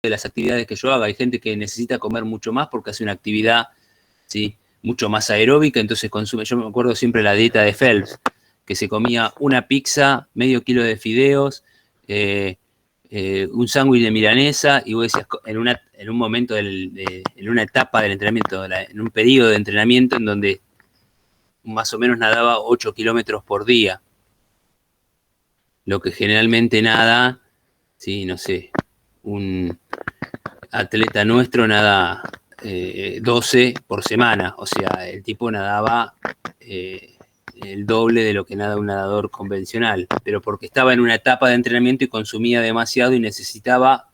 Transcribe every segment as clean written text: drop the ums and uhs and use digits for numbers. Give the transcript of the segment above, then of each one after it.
de las actividades que yo haga. Hay gente que necesita comer mucho más porque hace una actividad, ¿sí?, mucho más aeróbica, entonces consume. Yo me acuerdo siempre la dieta de Phelps, que se comía una pizza, medio kilo de fideos, un sándwich de milanesa, y vos decías, en un momento, en una etapa del entrenamiento, en un periodo de entrenamiento en donde más o menos nadaba 8 kilómetros por día, lo que generalmente nada, sí, no sé, un atleta nuestro nada 12 por semana, o sea, el tipo nadaba el doble de lo que nada un nadador convencional, pero porque estaba en una etapa de entrenamiento y consumía demasiado y necesitaba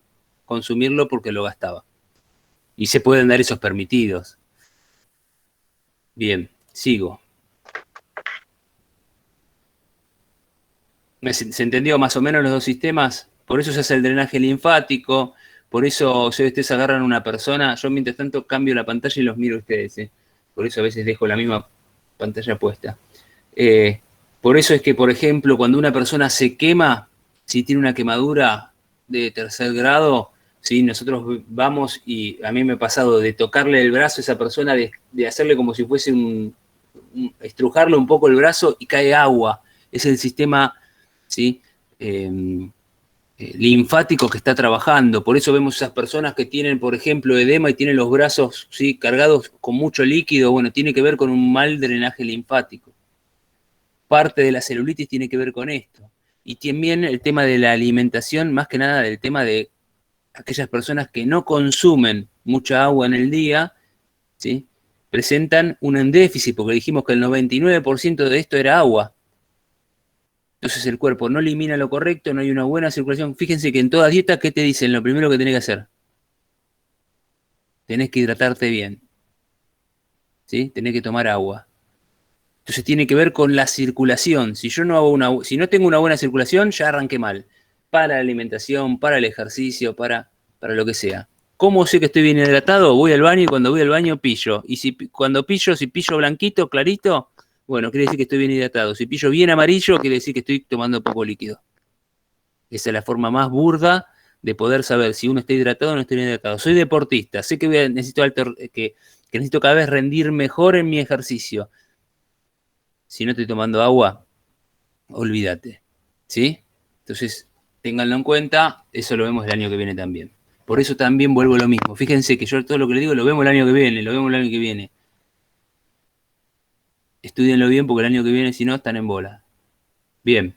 consumirlo porque lo gastaba. Y se pueden dar esos permitidos. Bien, sigo. ¿Se entendió más o menos los dos sistemas? Por eso se hace el drenaje linfático, por eso si ustedes agarran a una persona, yo mientras tanto cambio la pantalla y los miro a ustedes, ¿eh? Por eso a veces dejo la misma pantalla puesta. Por eso es que, por ejemplo, cuando una persona se quema, si tiene una quemadura de 3er grado, ¿sí?, nosotros vamos, y a mí me ha pasado de tocarle el brazo a esa persona, de hacerle como si fuese estrujarle un poco el brazo y cae agua. Es el sistema, ¿sí?, linfático que está trabajando. Por eso vemos esas personas que tienen, por ejemplo, edema y tienen los brazos, ¿sí?, cargados con mucho líquido. Bueno, tiene que ver con un mal drenaje linfático. Parte de la celulitis tiene que ver con esto. Y también el tema de la alimentación, más que nada del tema de aquellas personas que no consumen mucha agua en el día, ¿sí?, presentan un déficit, porque dijimos que el 99% de esto era agua. Entonces el cuerpo no elimina lo correcto, no hay una buena circulación. Fíjense que en toda dieta, ¿qué te dicen? Lo primero que tenés que hacer. Tenés que hidratarte bien, ¿sí? Tenés que tomar agua. Entonces tiene que ver con la circulación. Si no tengo una buena circulación, ya arranqué mal. Para la alimentación, para el ejercicio, para lo que sea. ¿Cómo sé que estoy bien hidratado? Voy al baño y cuando voy al baño pillo. Y si pillo blanquito, clarito, bueno, quiere decir que estoy bien hidratado. Si pillo bien amarillo, quiere decir que estoy tomando poco líquido. Esa es la forma más burda de poder saber si uno está hidratado o no está hidratado. Soy deportista, sé que que necesito cada vez rendir mejor en mi ejercicio. Si no estoy tomando agua, olvídate, ¿sí? Entonces, ténganlo en cuenta, eso lo vemos el año que viene también. Por eso también vuelvo a lo mismo. Fíjense que yo todo lo que les digo lo vemos el año que viene, Estúdienlo bien porque el año que viene, si no, están en bola. Bien.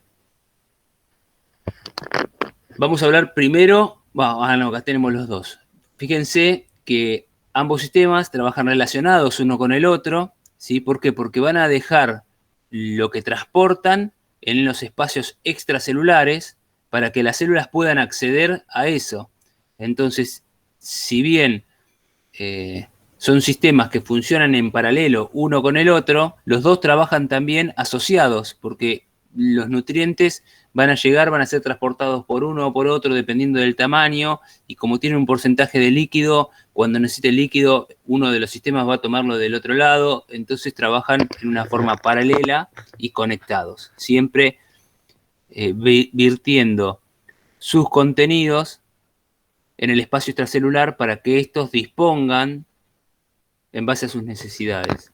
Vamos a hablar primero, acá tenemos los dos. Fíjense que ambos sistemas trabajan relacionados uno con el otro, ¿sí? ¿Por qué? Porque van a dejar lo que transportan en los espacios extracelulares para que las células puedan acceder a eso. Entonces, si bien son sistemas que funcionan en paralelo uno con el otro, los dos trabajan también asociados, porque los nutrientes van a llegar, van a ser transportados por uno o por otro dependiendo del tamaño, y como tienen un porcentaje de líquido, cuando necesite líquido, uno de los sistemas va a tomarlo del otro lado, entonces trabajan en una forma paralela y conectados, siempre virtiendo sus contenidos en el espacio extracelular para que estos dispongan en base a sus necesidades.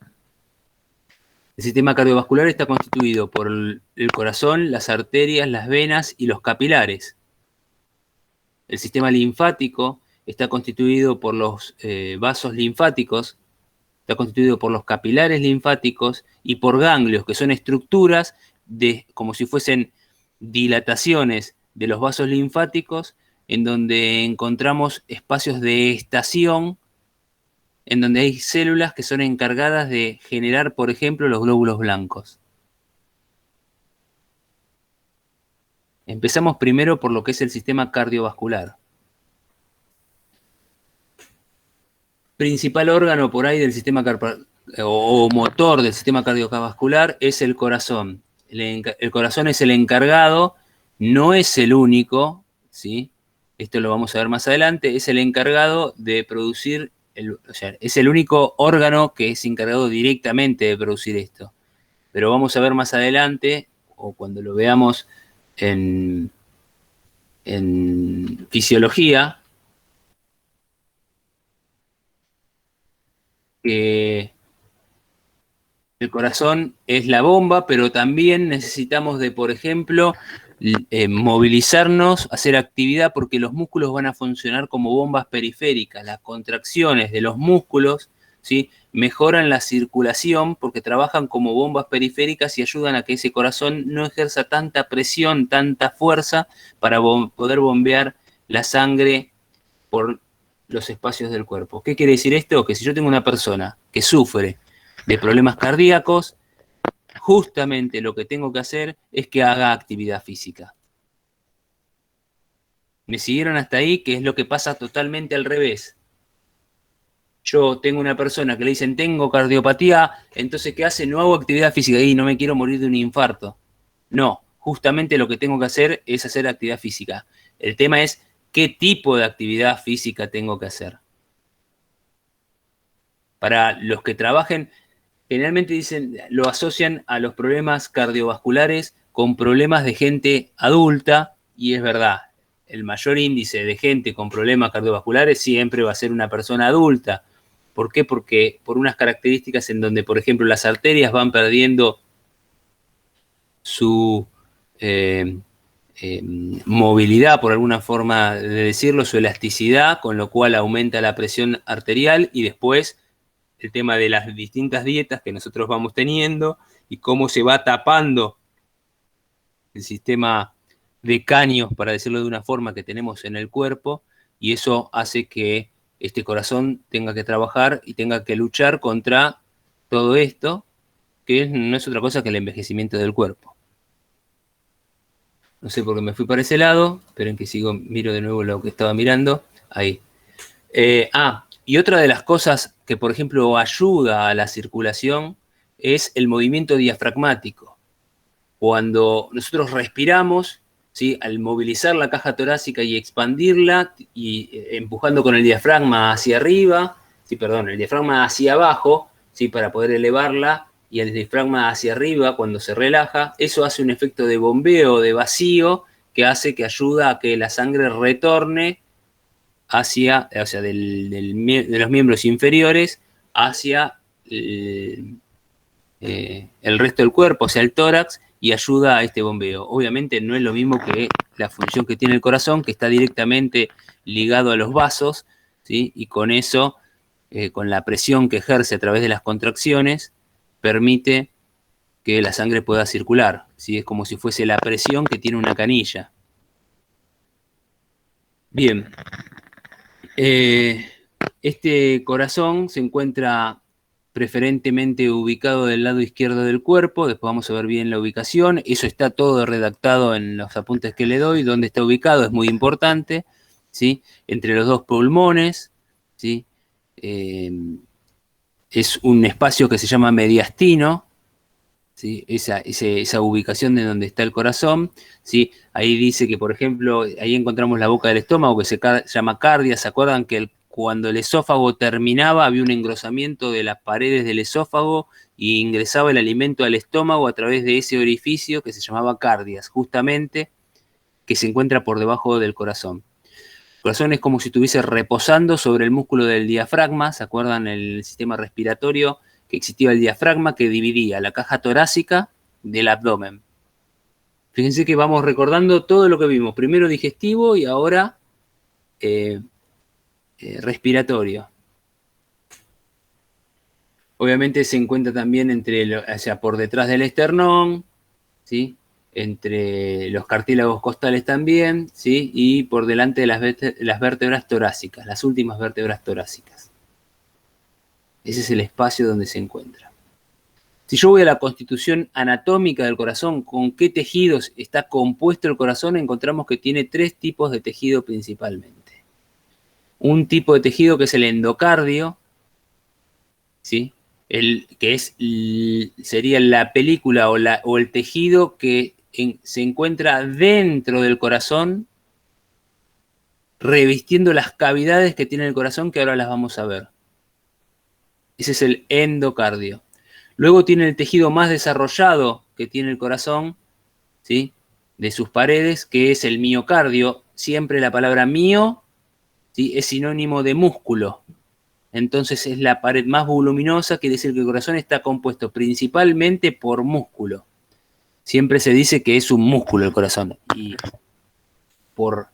El sistema cardiovascular está constituido por el corazón, las arterias, las venas y los capilares. El sistema linfático está constituido por los vasos linfáticos, está constituido por los capilares linfáticos y por ganglios, que son estructuras como si fuesen dilataciones de los vasos linfáticos, en donde encontramos espacios de estación, en donde hay células que son encargadas de generar, por ejemplo, los glóbulos blancos. Empezamos primero por lo que es el sistema cardiovascular. Principal órgano por ahí del sistema o motor del sistema cardiovascular es el corazón. El corazón es el encargado, no es el único, ¿sí? Esto lo vamos a ver más adelante, es el encargado de producir, o sea, es el único órgano que es encargado directamente de producir esto. Pero vamos a ver más adelante, o cuando lo veamos en fisiología, que el corazón es la bomba, pero también necesitamos de, por ejemplo, movilizarnos, hacer actividad, porque los músculos van a funcionar como bombas periféricas. Las contracciones de los músculos, ¿sí?, mejoran la circulación porque trabajan como bombas periféricas y ayudan a que ese corazón no ejerza tanta presión, tanta fuerza para poder bombear la sangre por los espacios del cuerpo. ¿Qué quiere decir esto? Que si yo tengo una persona que sufre de problemas cardíacos, justamente lo que tengo que hacer es que haga actividad física. ¿Me siguieron hasta ahí? Que es lo que pasa totalmente al revés. Yo tengo una persona que le dicen tengo cardiopatía, entonces ¿qué hace? No hago actividad física y no me quiero morir de un infarto. No, justamente lo que tengo que hacer es hacer actividad física. El tema es qué tipo de actividad física tengo que hacer. Para los que trabajen, generalmente dicen, lo asocian a los problemas cardiovasculares con problemas de gente adulta, y es verdad, el mayor índice de gente con problemas cardiovasculares siempre va a ser una persona adulta. ¿Por qué? Porque por unas características en donde, por ejemplo, las arterias van perdiendo su movilidad, por alguna forma de decirlo, su elasticidad, con lo cual aumenta la presión arterial, y después el tema de las distintas dietas que nosotros vamos teniendo y cómo se va tapando el sistema de caños, para decirlo de una forma, que tenemos en el cuerpo, y eso hace que este corazón tenga que trabajar y tenga que luchar contra todo esto, que no es otra cosa que el envejecimiento del cuerpo. No sé por qué me fui para ese lado, pero en que sigo, miro de nuevo lo que estaba mirando. Ahí. Y otra de las cosas que, por ejemplo, ayuda a la circulación es el movimiento diafragmático. Cuando nosotros respiramos, ¿sí?, al movilizar la caja torácica y expandirla, y empujando con el diafragma hacia arriba, sí, perdón, el diafragma hacia abajo, ¿sí?, para poder elevarla, y el diafragma hacia arriba cuando se relaja, eso hace un efecto de bombeo, de vacío, que hace que ayuda a que la sangre retorne hacia, o sea, de los miembros inferiores hacia el resto del cuerpo, o sea, el tórax, y ayuda a este bombeo. Obviamente no es lo mismo que la función que tiene el corazón, que está directamente ligado a los vasos, ¿sí?, y con eso, con la presión que ejerce a través de las contracciones, permite que la sangre pueda circular, ¿sí? Es como si fuese la presión que tiene una canilla. Bien. Este corazón se encuentra preferentemente ubicado del lado izquierdo del cuerpo. Después vamos a ver bien la ubicación. Eso está todo redactado en los apuntes que le doy. Dónde está ubicado es muy importante, ¿sí? Entre los dos pulmones, ¿sí? Es un espacio que se llama mediastino, ¿sí? Esa ubicación de donde está el corazón, ¿sí? Ahí dice que, por ejemplo, ahí encontramos la boca del estómago, que se llama cardia. ¿Se acuerdan que cuando el esófago terminaba había un engrosamiento de las paredes del esófago y ingresaba el alimento al estómago a través de ese orificio que se llamaba cardias, justamente, que se encuentra por debajo del corazón? El corazón es como si estuviese reposando sobre el músculo del diafragma. ¿Se acuerdan el sistema respiratorio? Que existía el diafragma, que dividía la caja torácica del abdomen. Fíjense que vamos recordando todo lo que vimos. Primero digestivo y ahora respiratorio. Obviamente se encuentra también o sea, por detrás del esternón, ¿sí?, entre los cartílagos costales también, ¿sí?, y por delante de las vértebras torácicas, las últimas vértebras torácicas. Ese es el espacio donde se encuentra. Si yo voy a la constitución anatómica del corazón, con qué tejidos está compuesto el corazón, encontramos que tiene 3 tipos de tejido principalmente. Un tipo de tejido que es el endocardio, ¿sí?, sería la película o el tejido que se encuentra dentro del corazón, revistiendo las cavidades que tiene el corazón, que ahora las vamos a ver. Ese es el endocardio. Luego tiene el tejido más desarrollado que tiene el corazón, ¿sí?, de sus paredes, que es el miocardio. Siempre la palabra mio, ¿sí?, es sinónimo de músculo. entonces es la pared más voluminosa, quiere decir que el corazón está compuesto principalmente por músculo. Siempre se dice que es un músculo el corazón, y por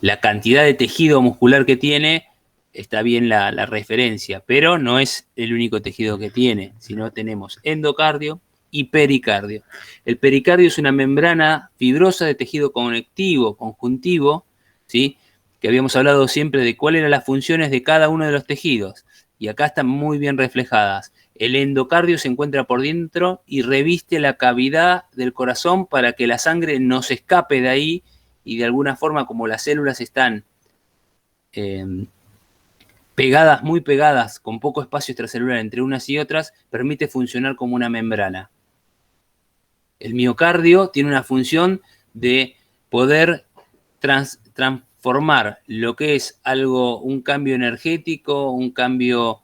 la cantidad de tejido muscular que tiene, está bien la referencia, pero no es el único tejido que tiene, sino tenemos endocardio y pericardio. El pericardio es una membrana fibrosa de tejido conectivo, conjuntivo, ¿sí? Que habíamos hablado siempre de cuáles eran las funciones de cada uno de los tejidos, y acá están muy bien reflejadas. El endocardio se encuentra por dentro y reviste la cavidad del corazón para que la sangre no se escape de ahí, y de alguna forma, como las células están pegadas, muy pegadas, con poco espacio extracelular entre unas y otras, permite funcionar como una membrana. El miocardio tiene una función de poder transformar lo que es algo, un cambio energético, un cambio,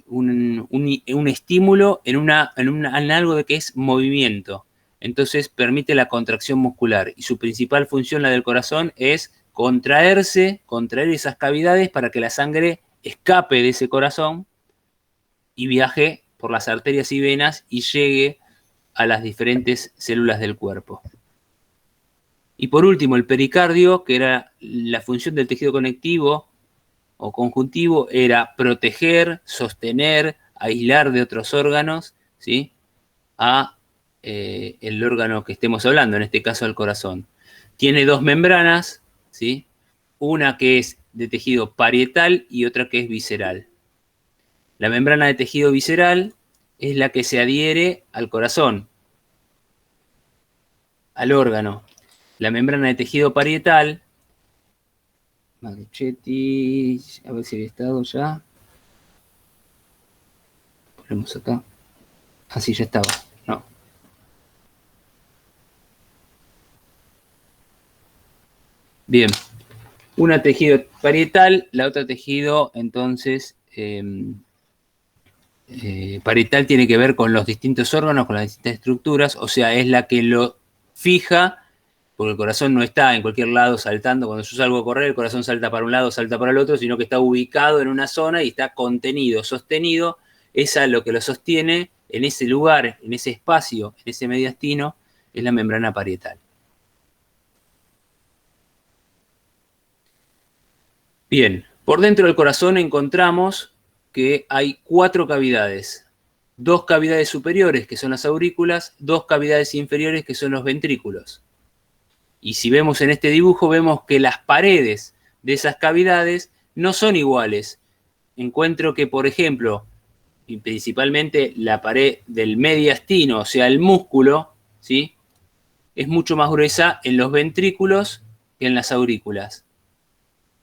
un estímulo en algo de que es movimiento. Entonces permite la contracción muscular, y su principal función, la del corazón, es contraer esas cavidades para que la sangre escape de ese corazón y viaje por las arterias y venas y llegue a las diferentes células del cuerpo. Y por último, el pericardio, que era la función del tejido conectivo o conjuntivo, era proteger, sostener, aislar de otros órganos, ¿sí? El órgano que estemos hablando, en este caso el corazón. Tiene dos membranas, ¿sí? Una que es de tejido parietal y otra que es visceral. La membrana de tejido visceral es la que se adhiere al corazón, al órgano. La membrana de tejido parietal, Marchetti, a ver si había estado ya. Ponemos acá. Así ya estaba. No. Bien. Una tejido parietal, la otra tejido, entonces, parietal tiene que ver con los distintos órganos, con las distintas estructuras, o sea, es la que lo fija, porque el corazón no está en cualquier lado saltando. Cuando yo salgo a correr, el corazón salta para un lado, salta para el otro, sino que está ubicado en una zona y está contenido, sostenido. Esa lo que lo sostiene en ese lugar, en ese espacio, en ese mediastino, es la membrana parietal. Bien, por dentro del corazón encontramos que hay 4 cavidades. 2 cavidades superiores, que son las aurículas, 2 cavidades inferiores, que son los ventrículos. Y si vemos en este dibujo, vemos que las paredes de esas cavidades no son iguales. Encuentro que, por ejemplo, y principalmente la pared del mediastino, o sea, el músculo, ¿sí?, es mucho más gruesa en los ventrículos que en las aurículas.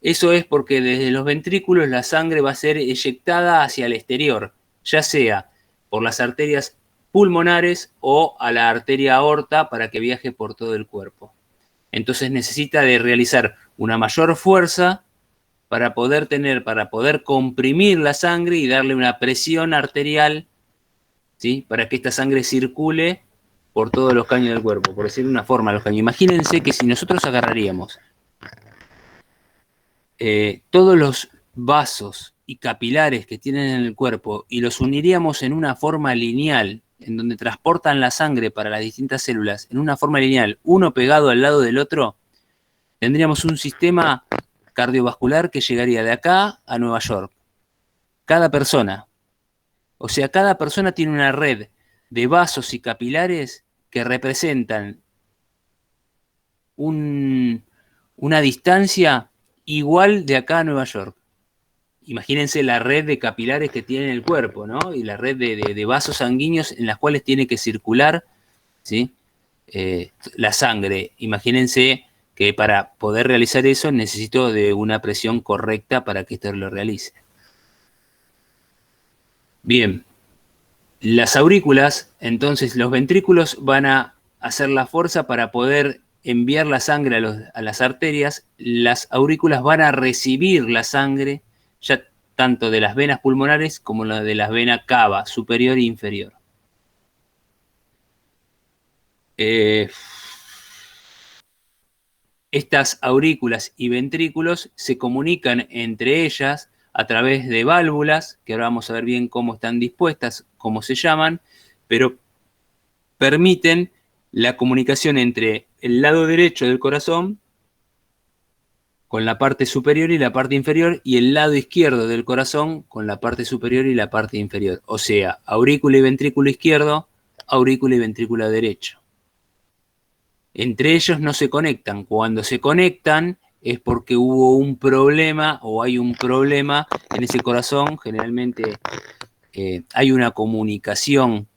Eso es porque desde los ventrículos la sangre va a ser eyectada hacia el exterior, ya sea por las arterias pulmonares o a la arteria aorta para que viaje por todo el cuerpo. Entonces necesita de realizar una mayor fuerza para poder comprimir la sangre y darle una presión arterial, ¿sí?, para que esta sangre circule por todos los caños del cuerpo, por decir de una forma, los caños. Imagínense que si nosotros agarraríamos todos los vasos y capilares que tienen en el cuerpo y los uniríamos en una forma lineal, en donde transportan la sangre para las distintas células, en una forma lineal, uno pegado al lado del otro, tendríamos un sistema cardiovascular que llegaría de acá a Nueva York. Cada persona. O sea, cada persona tiene una red de vasos y capilares que representan una distancia igual de acá a Nueva York. Imagínense la red de capilares que tiene el cuerpo, ¿no? Y la red de vasos sanguíneos en las cuales tiene que circular, ¿sí?, la sangre. Imagínense que para poder realizar eso necesito de una presión correcta para que esto lo realice. Bien, las aurículas, entonces los ventrículos van a hacer la fuerza para poder enviar la sangre a las arterias. Las aurículas van a recibir la sangre, ya tanto de las venas pulmonares como la de las venas cava, superior e inferior. Estas aurículas y ventrículos se comunican entre ellas a través de válvulas, que ahora vamos a ver bien cómo están dispuestas, cómo se llaman, pero permiten la comunicación entre el lado derecho del corazón con la parte superior y la parte inferior, y el lado izquierdo del corazón con la parte superior y la parte inferior. O sea, aurícula y ventrículo izquierdo, aurícula y ventrículo derecho. Entre ellos no se conectan. Cuando se conectan es porque hubo un problema o hay un problema en ese corazón. Generalmente hay una comunicación,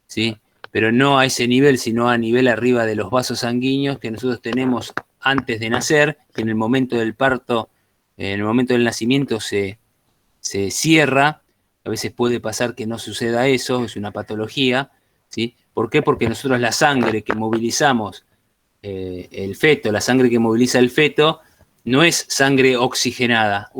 ¿sí? Pero no a ese nivel, sino a nivel arriba de los vasos sanguíneos que nosotros tenemos antes de nacer, que en el momento del parto, en el momento del nacimiento se cierra. A veces puede pasar que no suceda eso, es una patología, ¿sí? ¿Por qué? Porque nosotros la sangre que movilizamos el feto, la sangre que moviliza el feto, no es sangre oxigenada,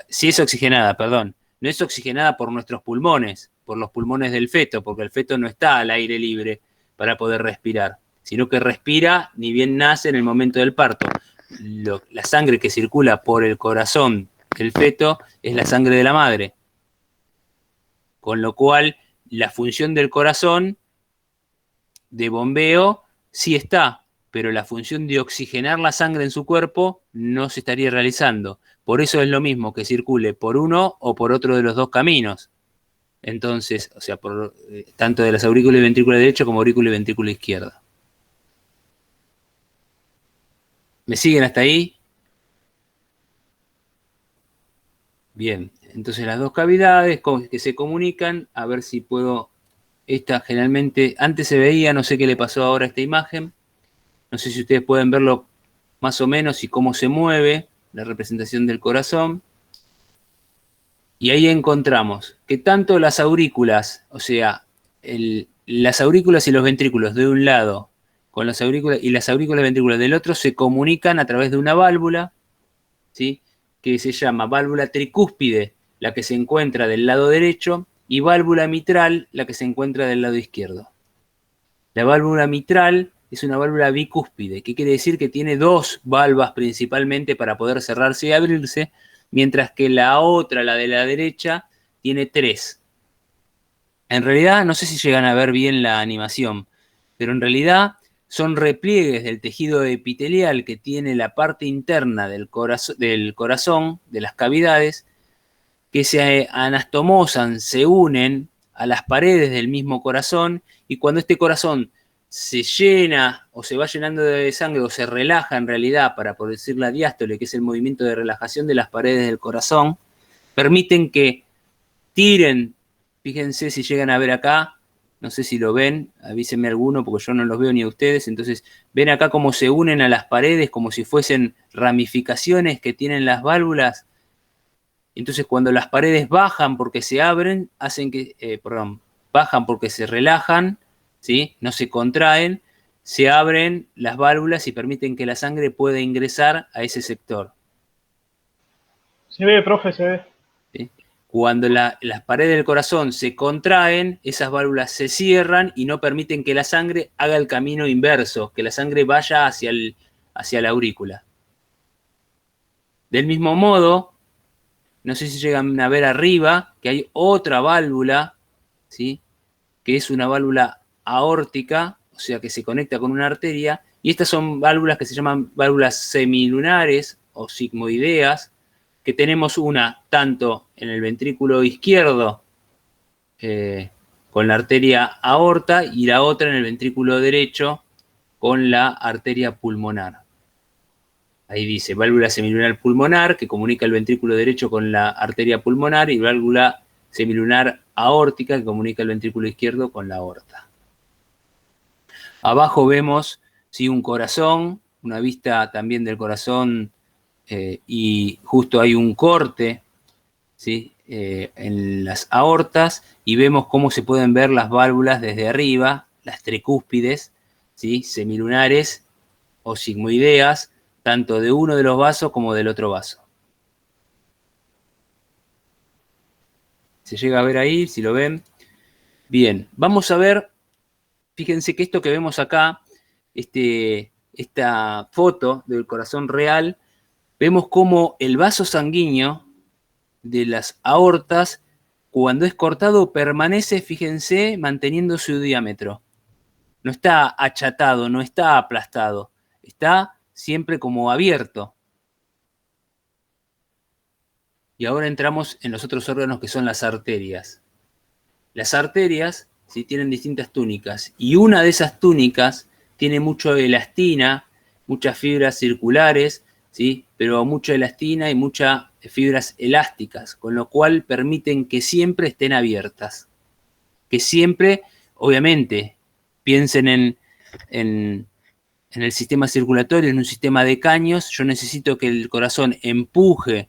sí es oxigenada, perdón, no es oxigenada por nuestros pulmones, por los pulmones del feto, porque el feto no está al aire libre para poder respirar, sino que respira ni bien nace en el momento del parto. La sangre que circula por el corazón del feto es la sangre de la madre, con lo cual la función del corazón de bombeo sí está, pero la función de oxigenar la sangre en su cuerpo no se estaría realizando. Por eso es lo mismo que circule por uno o por otro de los dos caminos. Entonces, o sea, tanto de las aurículas y ventrículo derecho como aurícula y ventrículo izquierdo. ¿Me siguen hasta ahí? Bien, entonces las dos cavidades que se comunican, a ver si puedo, esta generalmente, antes se veía, no sé qué le pasó ahora a esta imagen, no sé si ustedes pueden verlo más o menos y cómo se mueve la representación del corazón. Y ahí encontramos que tanto las aurículas, o sea, las aurículas y los ventrículos de un lado con las aurículas y las aurículas y ventrículos del otro se comunican a través de una válvula, ¿sí? Que se llama válvula tricúspide, la que se encuentra del lado derecho, y válvula mitral, la que se encuentra del lado izquierdo. La válvula mitral es una válvula bicúspide, que quiere decir que tiene dos valvas principalmente para poder cerrarse y abrirse, mientras que la otra, la de la derecha, tiene tres. En realidad, no sé si llegan a ver bien la animación, pero en realidad son repliegues del tejido epitelial que tiene la parte interna del corazón, de las cavidades, que se anastomosan, se unen a las paredes del mismo corazón, y cuando este corazón se llena o se va llenando de sangre o se relaja en realidad, para poder decir la diástole, que es el movimiento de relajación de las paredes del corazón, permiten que tiren, fíjense si llegan a ver acá, no sé si lo ven, avísenme alguno porque yo no los veo ni a ustedes, entonces ven acá cómo se unen a las paredes como si fuesen ramificaciones que tienen las válvulas. Entonces, cuando las paredes bajan porque se abren, hacen que, bajan porque se relajan, ¿sí? No se contraen, se abren las válvulas y permiten que la sangre pueda ingresar a ese sector. Se ve, profe, se ve. ¿Sí? Cuando las paredes del corazón se contraen, esas válvulas se cierran y no permiten que la sangre haga el camino inverso, que la sangre vaya hacia la aurícula. Del mismo modo, no sé si llegan a ver arriba, que hay otra válvula, ¿sí? Que es una válvula aórtica, o sea, que se conecta con una arteria, y estas son válvulas que se llaman válvulas semilunares o sigmoideas, que tenemos una tanto en el ventrículo izquierdo, con la arteria aorta, y la otra en el ventrículo derecho con la arteria pulmonar. Ahí dice válvula semilunar pulmonar, que comunica el ventrículo derecho con la arteria pulmonar, y válvula semilunar aórtica, que comunica el ventrículo izquierdo con la aorta. Abajo vemos, ¿sí?, un corazón, una vista también del corazón, y justo hay un corte, ¿sí?, en las aortas, y vemos cómo se pueden ver las válvulas desde arriba, las tricúspides, ¿sí?, semilunares o sigmoideas, tanto de uno de los vasos como del otro vaso. ¿Se llega a ver ahí? Si lo ven. Bien, vamos a ver, fíjense que esto que vemos acá, este esta foto del corazón real, vemos cómo el vaso sanguíneo de las aortas, cuando es cortado, permanece, fíjense, manteniendo su diámetro. No está achatado, no está aplastado, está siempre como abierto. Y ahora entramos en los otros órganos que son las arterias. Las arterias ¿sí? Tienen distintas túnicas y una de esas túnicas tiene mucha elastina, muchas fibras circulares, ¿sí? Pero mucha elastina y muchas fibras elásticas, con lo cual permiten que siempre estén abiertas. Que siempre, obviamente, piensen en el sistema circulatorio, en un sistema de caños. Yo necesito que el corazón empuje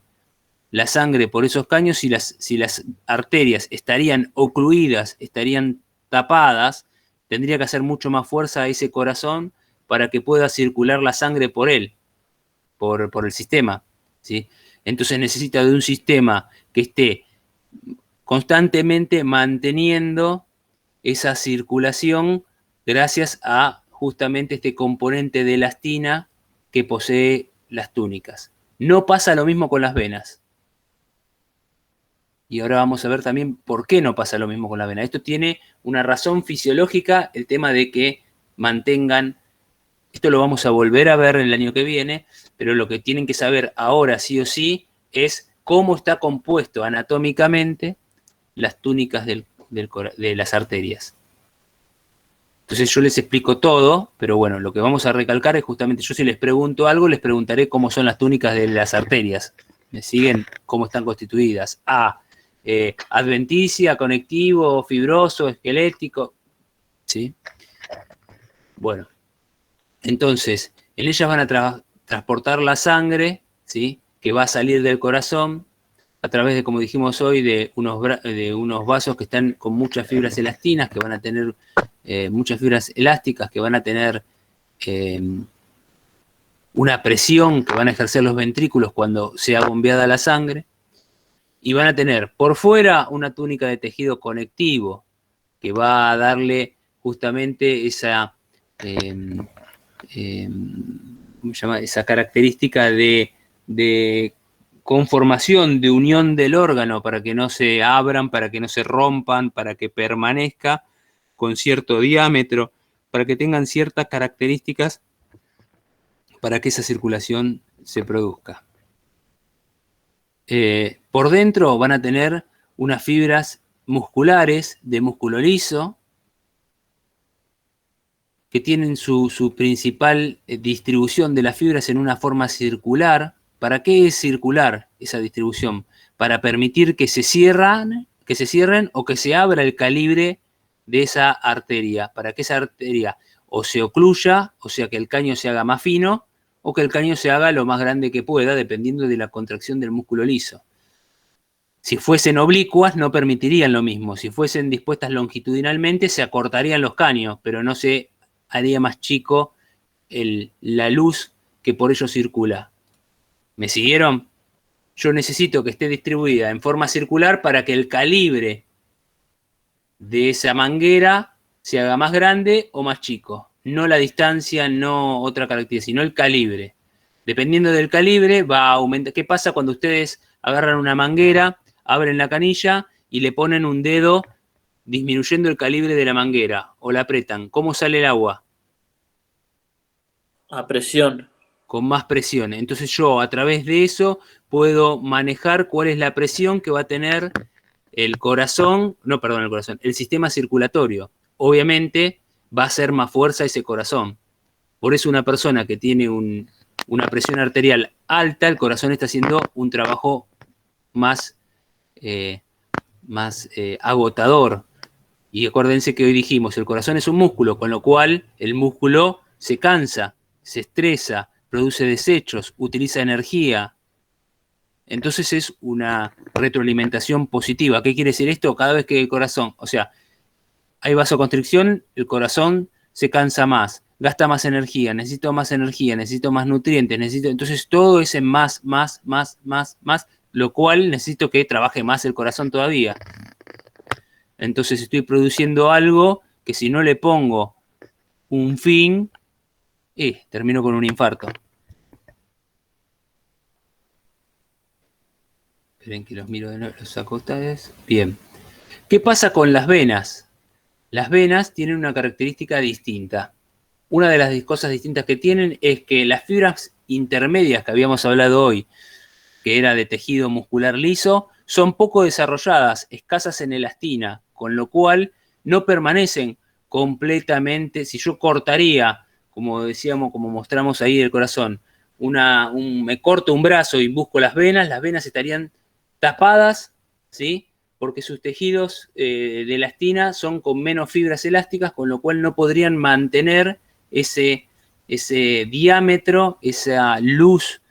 la sangre por esos caños. Si las arterias estarían ocluidas, estarían tapadas, tendría que hacer mucho más fuerza a ese corazón para que pueda circular la sangre por él, por el sistema, ¿sí? Entonces necesita de un sistema que esté constantemente manteniendo esa circulación gracias a justamente este componente de elastina que posee las túnicas. No pasa lo mismo con las venas. Y ahora vamos a ver también por qué no pasa lo mismo con la vena. Esto tiene una razón fisiológica, el tema de que mantengan, esto lo vamos a volver a ver el año que viene, pero lo que tienen que saber ahora sí o sí es cómo está compuesto anatómicamente las túnicas de las arterias. Entonces yo les explico todo, pero bueno, lo que vamos a recalcar es justamente, yo si les pregunto algo, les preguntaré cómo son las túnicas de las arterias. ¿Me siguen? ¿Cómo están constituidas? Adventicia, conectivo, fibroso, esquelético, ¿sí? Bueno, entonces, en ellas van a transportar la sangre, ¿sí? Que va a salir del corazón a través de, como dijimos hoy, de unos vasos que están con muchas fibras elastinas, que van a tener muchas fibras elásticas, que van a tener una presión que van a ejercer los ventrículos cuando sea bombeada la sangre. Y van a tener por fuera una túnica de tejido conectivo que va a darle justamente esa, esa característica de conformación, de unión del órgano para que no se abran, para que no se rompan, para que permanezca con cierto diámetro, para que tengan ciertas características para que esa circulación se produzca. Por dentro van a tener unas fibras musculares de músculo liso que tienen su principal distribución de las fibras en una forma circular. ¿Para qué es circular esa distribución? Para permitir que se cierren o que se abra el calibre de esa arteria, para que esa arteria o se ocluya, o sea que el caño se haga más fino, o que el caño se haga lo más grande que pueda, dependiendo de la contracción del músculo liso. Si fuesen oblicuas, no permitirían lo mismo. Si fuesen dispuestas longitudinalmente, se acortarían los caños, pero no se haría más chico la luz que por ello circula. ¿Me siguieron? Yo necesito que esté distribuida en forma circular para que el calibre de esa manguera se haga más grande o más chico. No la distancia, no otra característica, sino el calibre. Dependiendo del calibre, va a aumentar. ¿Qué pasa cuando ustedes agarran una manguera, abren la canilla y le ponen un dedo disminuyendo el calibre de la manguera o la apretan? ¿Cómo sale el agua? A presión. Con más presión. Entonces yo a través de eso puedo manejar cuál es la presión que va a tener el corazón, no, perdón, el corazón, el sistema circulatorio. Obviamente va a hacer más fuerza ese corazón. Por eso una persona que tiene una presión arterial alta, el corazón está haciendo un trabajo más agotador. Y acuérdense que hoy dijimos, el corazón es un músculo, con lo cual el músculo se cansa, se estresa, produce desechos, utiliza energía. Entonces es una retroalimentación positiva. ¿Qué quiere decir esto? Cada vez que el corazón, o sea, hay vasoconstricción, el corazón se cansa más, gasta más energía, necesito más nutrientes, entonces todo es en más, lo cual necesito que trabaje más el corazón todavía. Entonces estoy produciendo algo que si no le pongo un fin, y terminó con un infarto. Esperen que los miro de nuevo, los saco ustedes. Bien. ¿Qué pasa con las venas? Las venas tienen una característica distinta. Una de las cosas distintas que tienen es que las fibras intermedias que habíamos hablado hoy, que era de tejido muscular liso, son poco desarrolladas, escasas en elastina, con lo cual no permanecen completamente. Si yo cortaría, como decíamos, como mostramos ahí el corazón, me corto un brazo y busco las venas estarían tapadas, ¿sí? Porque sus tejidos de elastina son con menos fibras elásticas, con lo cual no podrían mantener ese diámetro, esa luz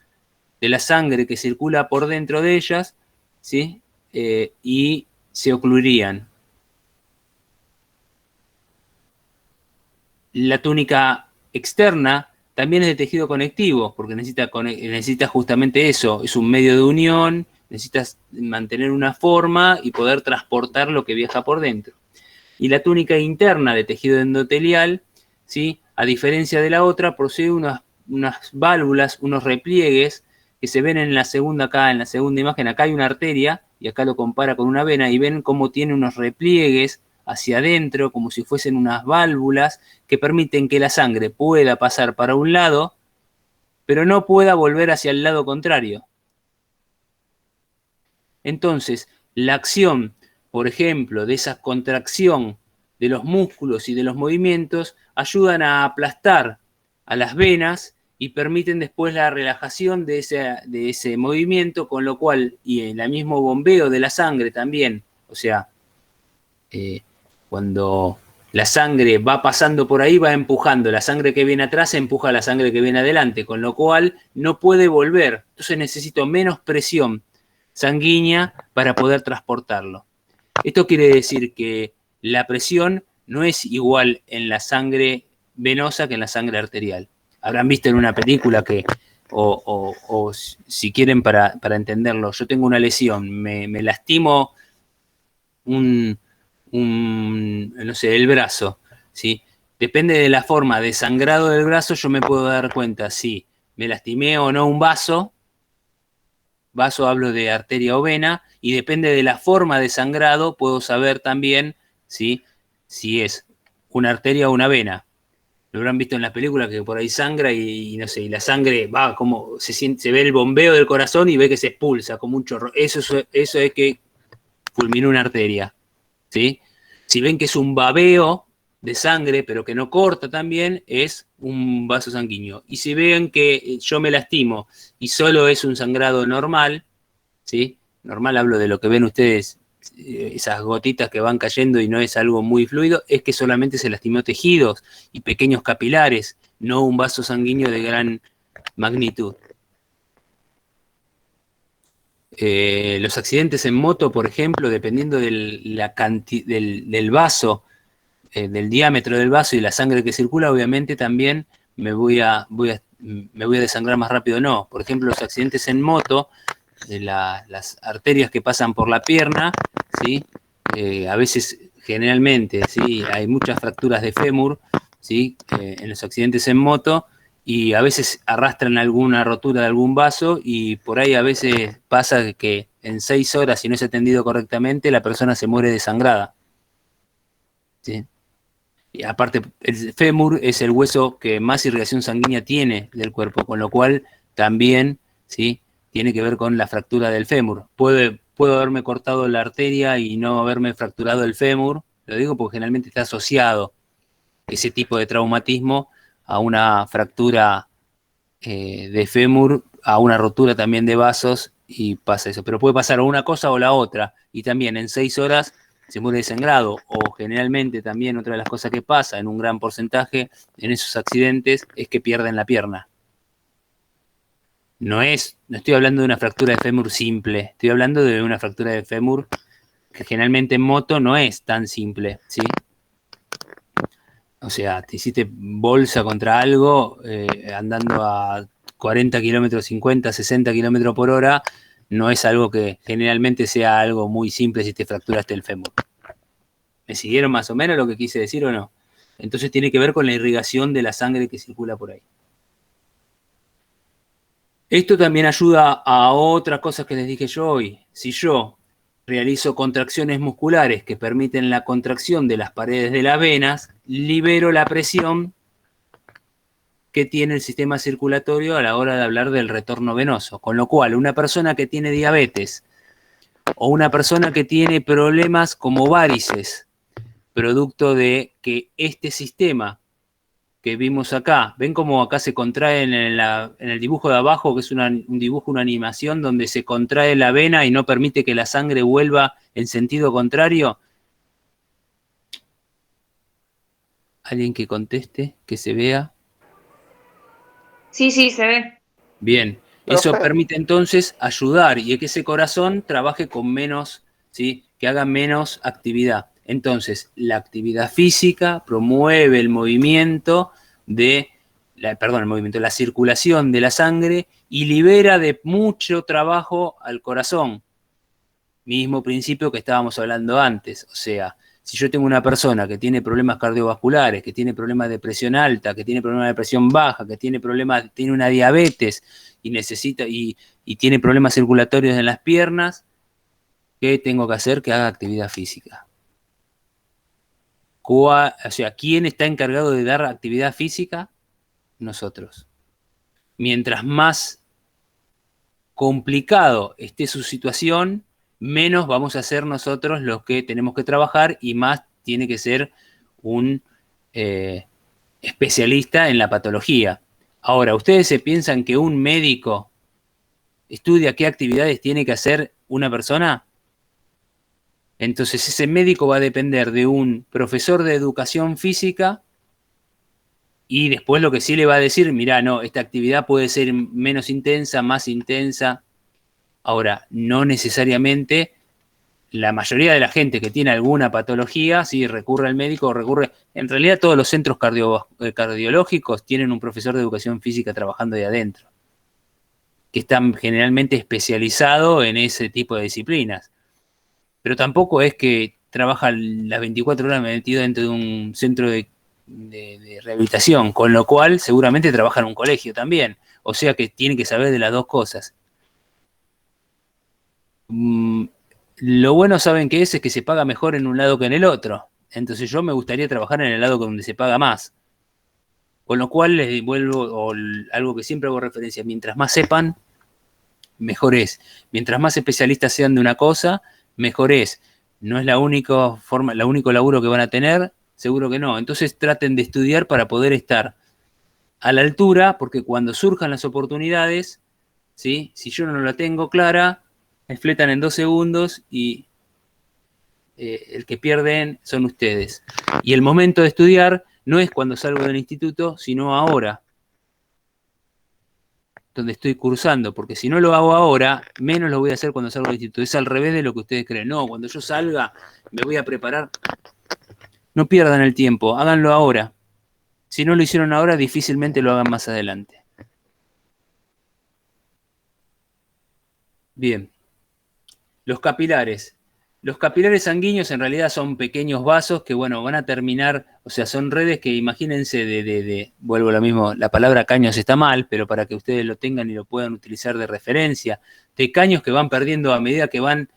de la sangre que circula por dentro de ellas, ¿sí? Y se ocluirían. La túnica externa también es de tejido conectivo, porque necesita justamente eso, es un medio de unión, necesitas mantener una forma y poder transportar lo que viaja por dentro. Y la túnica interna de tejido endotelial, ¿sí? A diferencia de la otra, posee unas válvulas, unos repliegues que se ven en la segunda imagen. Acá hay una arteria y acá lo compara con una vena y ven cómo tiene unos repliegues hacia adentro, como si fuesen unas válvulas que permiten que la sangre pueda pasar para un lado, pero no pueda volver hacia el lado contrario. Entonces, la acción, por ejemplo, de esa contracción de los músculos y de los movimientos ayudan a aplastar a las venas y permiten después la relajación de ese movimiento, con lo cual, y en el mismo bombeo de la sangre también, o sea, cuando la sangre va pasando por ahí, va empujando, la sangre que viene atrás empuja a la sangre que viene adelante, con lo cual no puede volver. Entonces necesito menos presión sanguínea para poder transportarlo. Esto quiere decir que la presión no es igual en la sangre venosa que en la sangre arterial. Habrán visto en una película que, o si quieren para entenderlo, yo tengo una lesión, me lastimo no sé, el brazo, ¿sí? Depende de la forma de sangrado del brazo, yo me puedo dar cuenta si me lastimé o no un vaso hablo de arteria o vena, y depende de la forma de sangrado, puedo saber también, ¿sí? Si es una arteria o una vena. Lo habrán visto en las películas que por ahí sangra y no sé, y la sangre va como, se ve el bombeo del corazón y ve que se expulsa como un chorro. Eso es que fulminó una arteria, ¿sí? Si ven que es un babeo de sangre, pero que no corta también, es un vaso sanguíneo. Y si ven que yo me lastimo y solo es un sangrado normal, ¿sí? Normal, hablo de lo que ven ustedes, esas gotitas que van cayendo y no es algo muy fluido, es que solamente se lastimó tejidos y pequeños capilares, no un vaso sanguíneo de gran magnitud. Los accidentes en moto, por ejemplo, dependiendo del vaso, del diámetro del vaso y la sangre que circula, obviamente también me voy a desangrar más rápido o no. Por ejemplo, los accidentes en moto, las arterias que pasan por la pierna, ¿sí? A veces, generalmente, ¿sí? Hay muchas fracturas de fémur, ¿sí? En los accidentes en moto, y a veces arrastran alguna rotura de algún vaso, y por ahí a veces pasa que en 6 horas, si no es atendido correctamente, la persona se muere desangrada, ¿sí? Y aparte, el fémur es el hueso que más irrigación sanguínea tiene del cuerpo, con lo cual también, ¿sí? Tiene que ver con la fractura del fémur. Puedo haberme cortado la arteria y no haberme fracturado el fémur, lo digo porque generalmente está asociado ese tipo de traumatismo a una fractura de fémur, a una rotura también de vasos, y pasa eso. Pero puede pasar o una cosa o la otra, y también en 6 horas se muere desangrado, o generalmente también otra de las cosas que pasa en un gran porcentaje en esos accidentes es que pierden la pierna. No estoy hablando de una fractura de fémur simple, estoy hablando de una fractura de fémur que generalmente en moto no es tan simple, ¿sí? O sea, te hiciste bolsa contra algo andando a 40 kilómetros, 50, 60 kilómetros por hora, no es algo que generalmente sea algo muy simple si te fracturaste el fémur. ¿Me siguieron más o menos lo que quise decir o no? Entonces tiene que ver con la irrigación de la sangre que circula por ahí. Esto también ayuda a otras cosas que les dije yo hoy. Si yo realizo contracciones musculares que permiten la contracción de las paredes de las venas, libero la presión que tiene el sistema circulatorio a la hora de hablar del retorno venoso. Con lo cual, una persona que tiene diabetes o una persona que tiene problemas como varices, producto de que este sistema que vimos acá, ven cómo acá se contrae en el dibujo de abajo, que es un dibujo, una animación donde se contrae la vena y no permite que la sangre vuelva en sentido contrario. ¿Alguien que conteste, que se vea? Sí, se ve. Bien, eso permite entonces ayudar y que ese corazón trabaje con menos, ¿sí? Que haga menos actividad. Entonces, la actividad física promueve el movimiento la circulación de la sangre y libera de mucho trabajo al corazón. Mismo principio que estábamos hablando antes. O sea, si yo tengo una persona que tiene problemas cardiovasculares, que tiene problemas de presión alta, que tiene problemas de presión baja, que tiene una diabetes y necesita y tiene problemas circulatorios en las piernas, ¿qué tengo que hacer? Que haga actividad física. O sea, ¿quién está encargado de dar actividad física? Nosotros. Mientras más complicado esté su situación, menos vamos a ser nosotros los que tenemos que trabajar y más tiene que ser un especialista en la patología. Ahora, ¿ustedes se piensan que un médico estudia qué actividades tiene que hacer una persona? Entonces ese médico va a depender de un profesor de educación física y después lo que sí le va a decir, mirá, no, esta actividad puede ser menos intensa, más intensa. Ahora, no necesariamente la mayoría de la gente que tiene alguna patología, sí, recurre al médico, en realidad todos los centros cardiológicos tienen un profesor de educación física trabajando ahí adentro, que está generalmente especializado en ese tipo de disciplinas. Pero tampoco es que trabaja las 24 horas metido dentro de un centro de rehabilitación, con lo cual seguramente trabaja en un colegio también. O sea que tiene que saber de las dos cosas. Lo bueno, ¿saben qué es? Es que se paga mejor en un lado que en el otro. Entonces yo me gustaría trabajar en el lado donde se paga más. Con lo cual les vuelvo, algo que siempre hago referencia, mientras más sepan, mejor es. Mientras más especialistas sean de una cosa, mejor es. No es la única forma, el único laburo que van a tener, seguro que no. Entonces traten de estudiar para poder estar a la altura, porque cuando surjan las oportunidades, ¿sí? Si yo no la tengo clara, me fletan en 2 segundos y el que pierden son ustedes. Y el momento de estudiar no es cuando salgo del instituto, sino ahora, donde estoy cursando, porque si no lo hago ahora, menos lo voy a hacer cuando salgo del instituto. Es al revés de lo que ustedes creen. No, cuando yo salga, me voy a preparar. No pierdan el tiempo, háganlo ahora. Si no lo hicieron ahora, difícilmente lo hagan más adelante. Bien. Los capilares. Los capilares sanguíneos en realidad son pequeños vasos que, bueno, van a terminar, o sea, son redes que imagínense vuelvo a lo mismo, la palabra caños está mal, pero para que ustedes lo tengan y lo puedan utilizar de referencia, de caños que van perdiendo a medida que van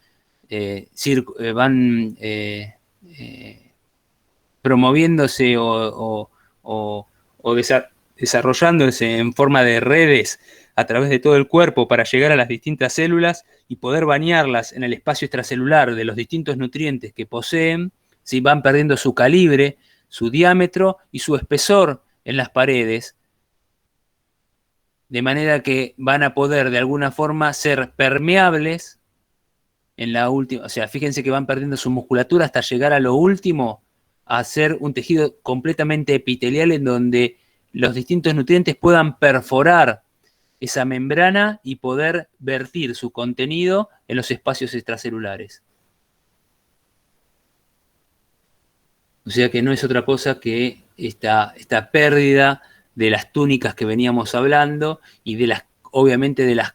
promoviéndose o desarrollándose en forma de redes a través de todo el cuerpo para llegar a las distintas células y poder bañarlas en el espacio extracelular de los distintos nutrientes que poseen, ¿sí? Van perdiendo su calibre, su diámetro y su espesor en las paredes, de manera que van a poder de alguna forma ser permeables en la última, o sea, fíjense que van perdiendo su musculatura hasta llegar a lo último, a ser un tejido completamente epitelial en donde los distintos nutrientes puedan perforar esa membrana y poder vertir su contenido en los espacios extracelulares. O sea que no es otra cosa que esta pérdida de las túnicas que veníamos hablando y obviamente de las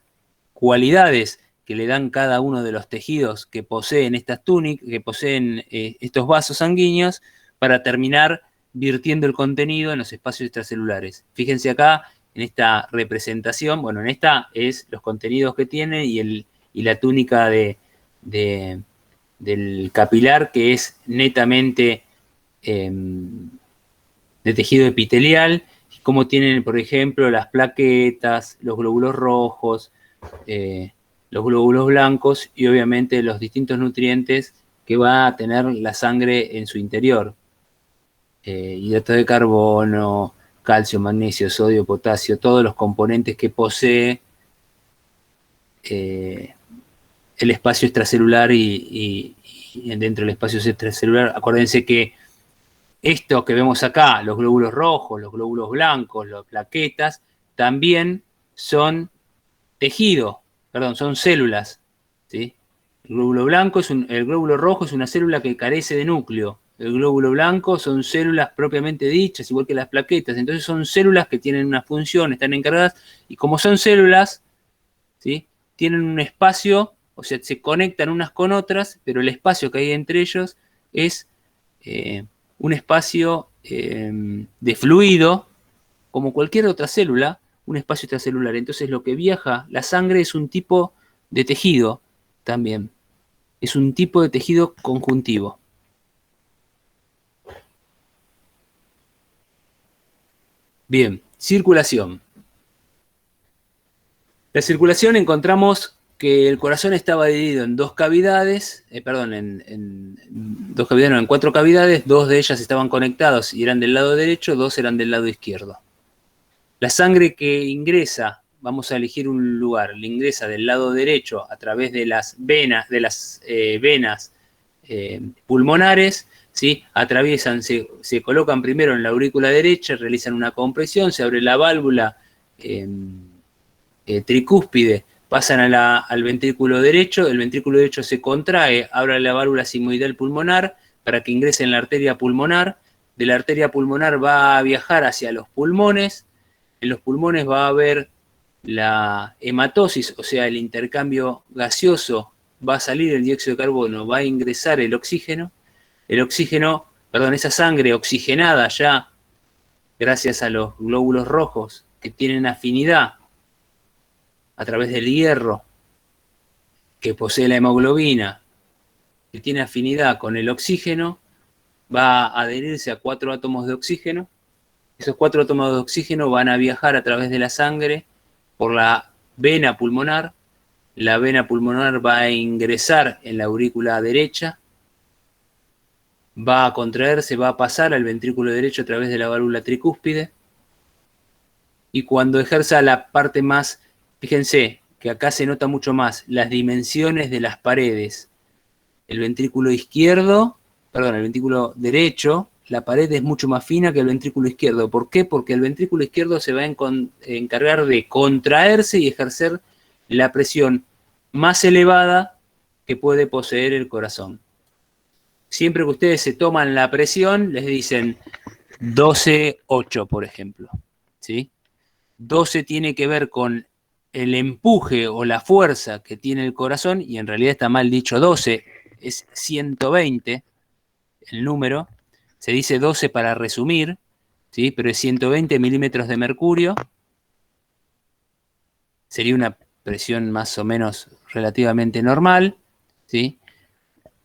cualidades que le dan cada uno de los tejidos que poseen estas túnicas, que poseen estos vasos sanguíneos, para terminar virtiendo el contenido en los espacios extracelulares. Fíjense acá, en esta representación, bueno, en esta es los contenidos que tiene y la túnica del capilar, que es netamente de tejido epitelial, como tienen, por ejemplo, las plaquetas, los glóbulos rojos, los glóbulos blancos y obviamente los distintos nutrientes que va a tener la sangre en su interior. Hidratos de carbono, calcio, magnesio, sodio, potasio, todos los componentes que posee el espacio extracelular y dentro del espacio extracelular. Acuérdense que esto que vemos acá, los glóbulos rojos, los glóbulos blancos, las plaquetas, también son tejido, perdón, son células, ¿sí? El glóbulo rojo es una célula que carece de núcleo. El glóbulo blanco son células propiamente dichas, igual que las plaquetas. Entonces son células que tienen una función, están encargadas, y como son células, ¿sí? Tienen un espacio, o sea, se conectan unas con otras, pero el espacio que hay entre ellos es un espacio de fluido, como cualquier otra célula, un espacio extracelular. Entonces lo que viaja, la sangre es un tipo de tejido también. Es un tipo de tejido conjuntivo. Bien, circulación. La circulación encontramos que el corazón estaba dividido en dos cavidades, en dos cavidades, no, en 4 cavidades, 2 de ellas estaban conectadas y eran del lado derecho, 2 eran del lado izquierdo. La sangre que ingresa, vamos a elegir un lugar, le ingresa del lado derecho a través de las venas, pulmonares, ¿sí? Atraviesan, se colocan primero en la aurícula derecha, realizan una compresión, se abre la válvula tricúspide, pasan al ventrículo derecho, el ventrículo derecho se contrae, abre la válvula sigmoidal pulmonar para que ingrese en la arteria pulmonar, de la arteria pulmonar va a viajar hacia los pulmones, en los pulmones va a haber la hematosis, o sea, el intercambio gaseoso, va a salir el dióxido de carbono, va a ingresar el oxígeno, esa sangre oxigenada ya, gracias a los glóbulos rojos que tienen afinidad a través del hierro que posee la hemoglobina, que tiene afinidad con el oxígeno, va a adherirse a 4 átomos de oxígeno. Esos 4 átomos de oxígeno van a viajar a través de la sangre por la vena pulmonar. La vena pulmonar va a ingresar en la aurícula derecha, va a contraerse, va a pasar al ventrículo derecho a través de la válvula tricúspide. Y cuando ejerza la parte más, fíjense que acá se nota mucho más las dimensiones de las paredes. El ventrículo derecho, la pared es mucho más fina que el ventrículo izquierdo. ¿Por qué? Porque el ventrículo izquierdo se va a encargar de contraerse y ejercer la presión más elevada que puede poseer el corazón. Siempre que ustedes se toman la presión, les dicen 12-8, por ejemplo, ¿sí? 12 tiene que ver con el empuje o la fuerza que tiene el corazón, y en realidad está mal dicho 12, es 120 el número. Se dice 12 para resumir, ¿sí? Pero es 120 milímetros de mercurio. Sería una presión más o menos relativamente normal, ¿sí?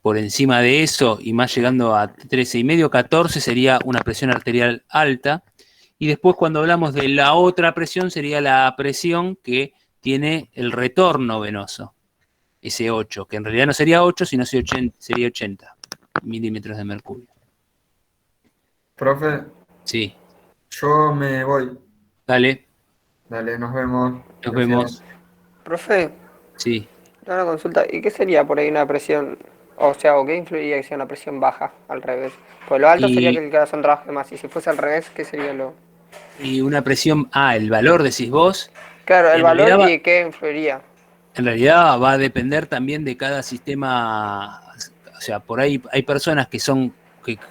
Por encima de eso, y más llegando a 13,5, 14, sería una presión arterial alta. Y después, cuando hablamos de la otra presión, sería la presión que tiene el retorno venoso, ese 8, que en realidad no sería 8, sino sería 80 milímetros de mercurio. Profe, Sí, yo me voy. dale, Dale, nos vemos. nos Gracias. vemos. Profe, Sí. una consulta. ¿Y qué sería por ahí una presión? O sea, ¿o qué influiría que sea una presión baja al revés? Pues lo alto sería que el corazón trabaje más. Y si fuese al revés, ¿qué sería lo...? Y una presión, el valor decís vos. Claro, el En valor realidad y qué influiría. En realidad va a depender también de cada sistema. O sea, por ahí hay personas que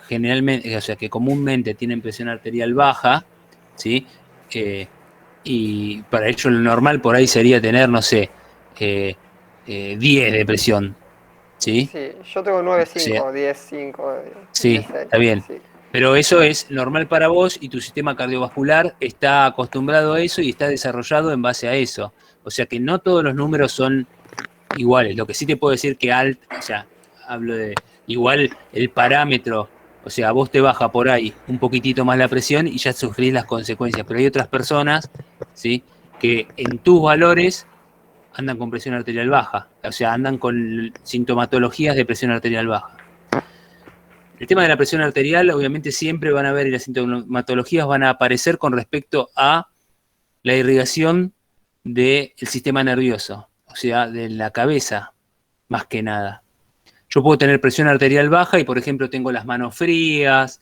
generalmente, o sea, que comúnmente tienen presión arterial baja, ¿sí? Y para ellos lo normal por ahí sería tener, no sé, 10 de presión, ¿sí? Sí, yo tengo 9,5, O sea, 10,5, sí, 10,6. está bien. Sí. Pero eso es normal para vos y tu sistema cardiovascular está acostumbrado a eso y está desarrollado en base a eso. O sea que no todos los números son iguales. Lo que sí te puedo decir que o sea, hablo de igual el parámetro, o sea, vos te baja por ahí un poquitito más la presión y ya sufrís las consecuencias. Pero hay otras personas, ¿sí?, que en tus valores andan con presión arterial baja, o sea, andan con sintomatologías de presión arterial baja. El tema de la presión arterial, obviamente siempre van a ver y las sintomatologías van a aparecer con respecto a la irrigación del sistema nervioso, o sea, de la cabeza, más que nada. Yo puedo tener presión arterial baja y, por ejemplo, tengo las manos frías,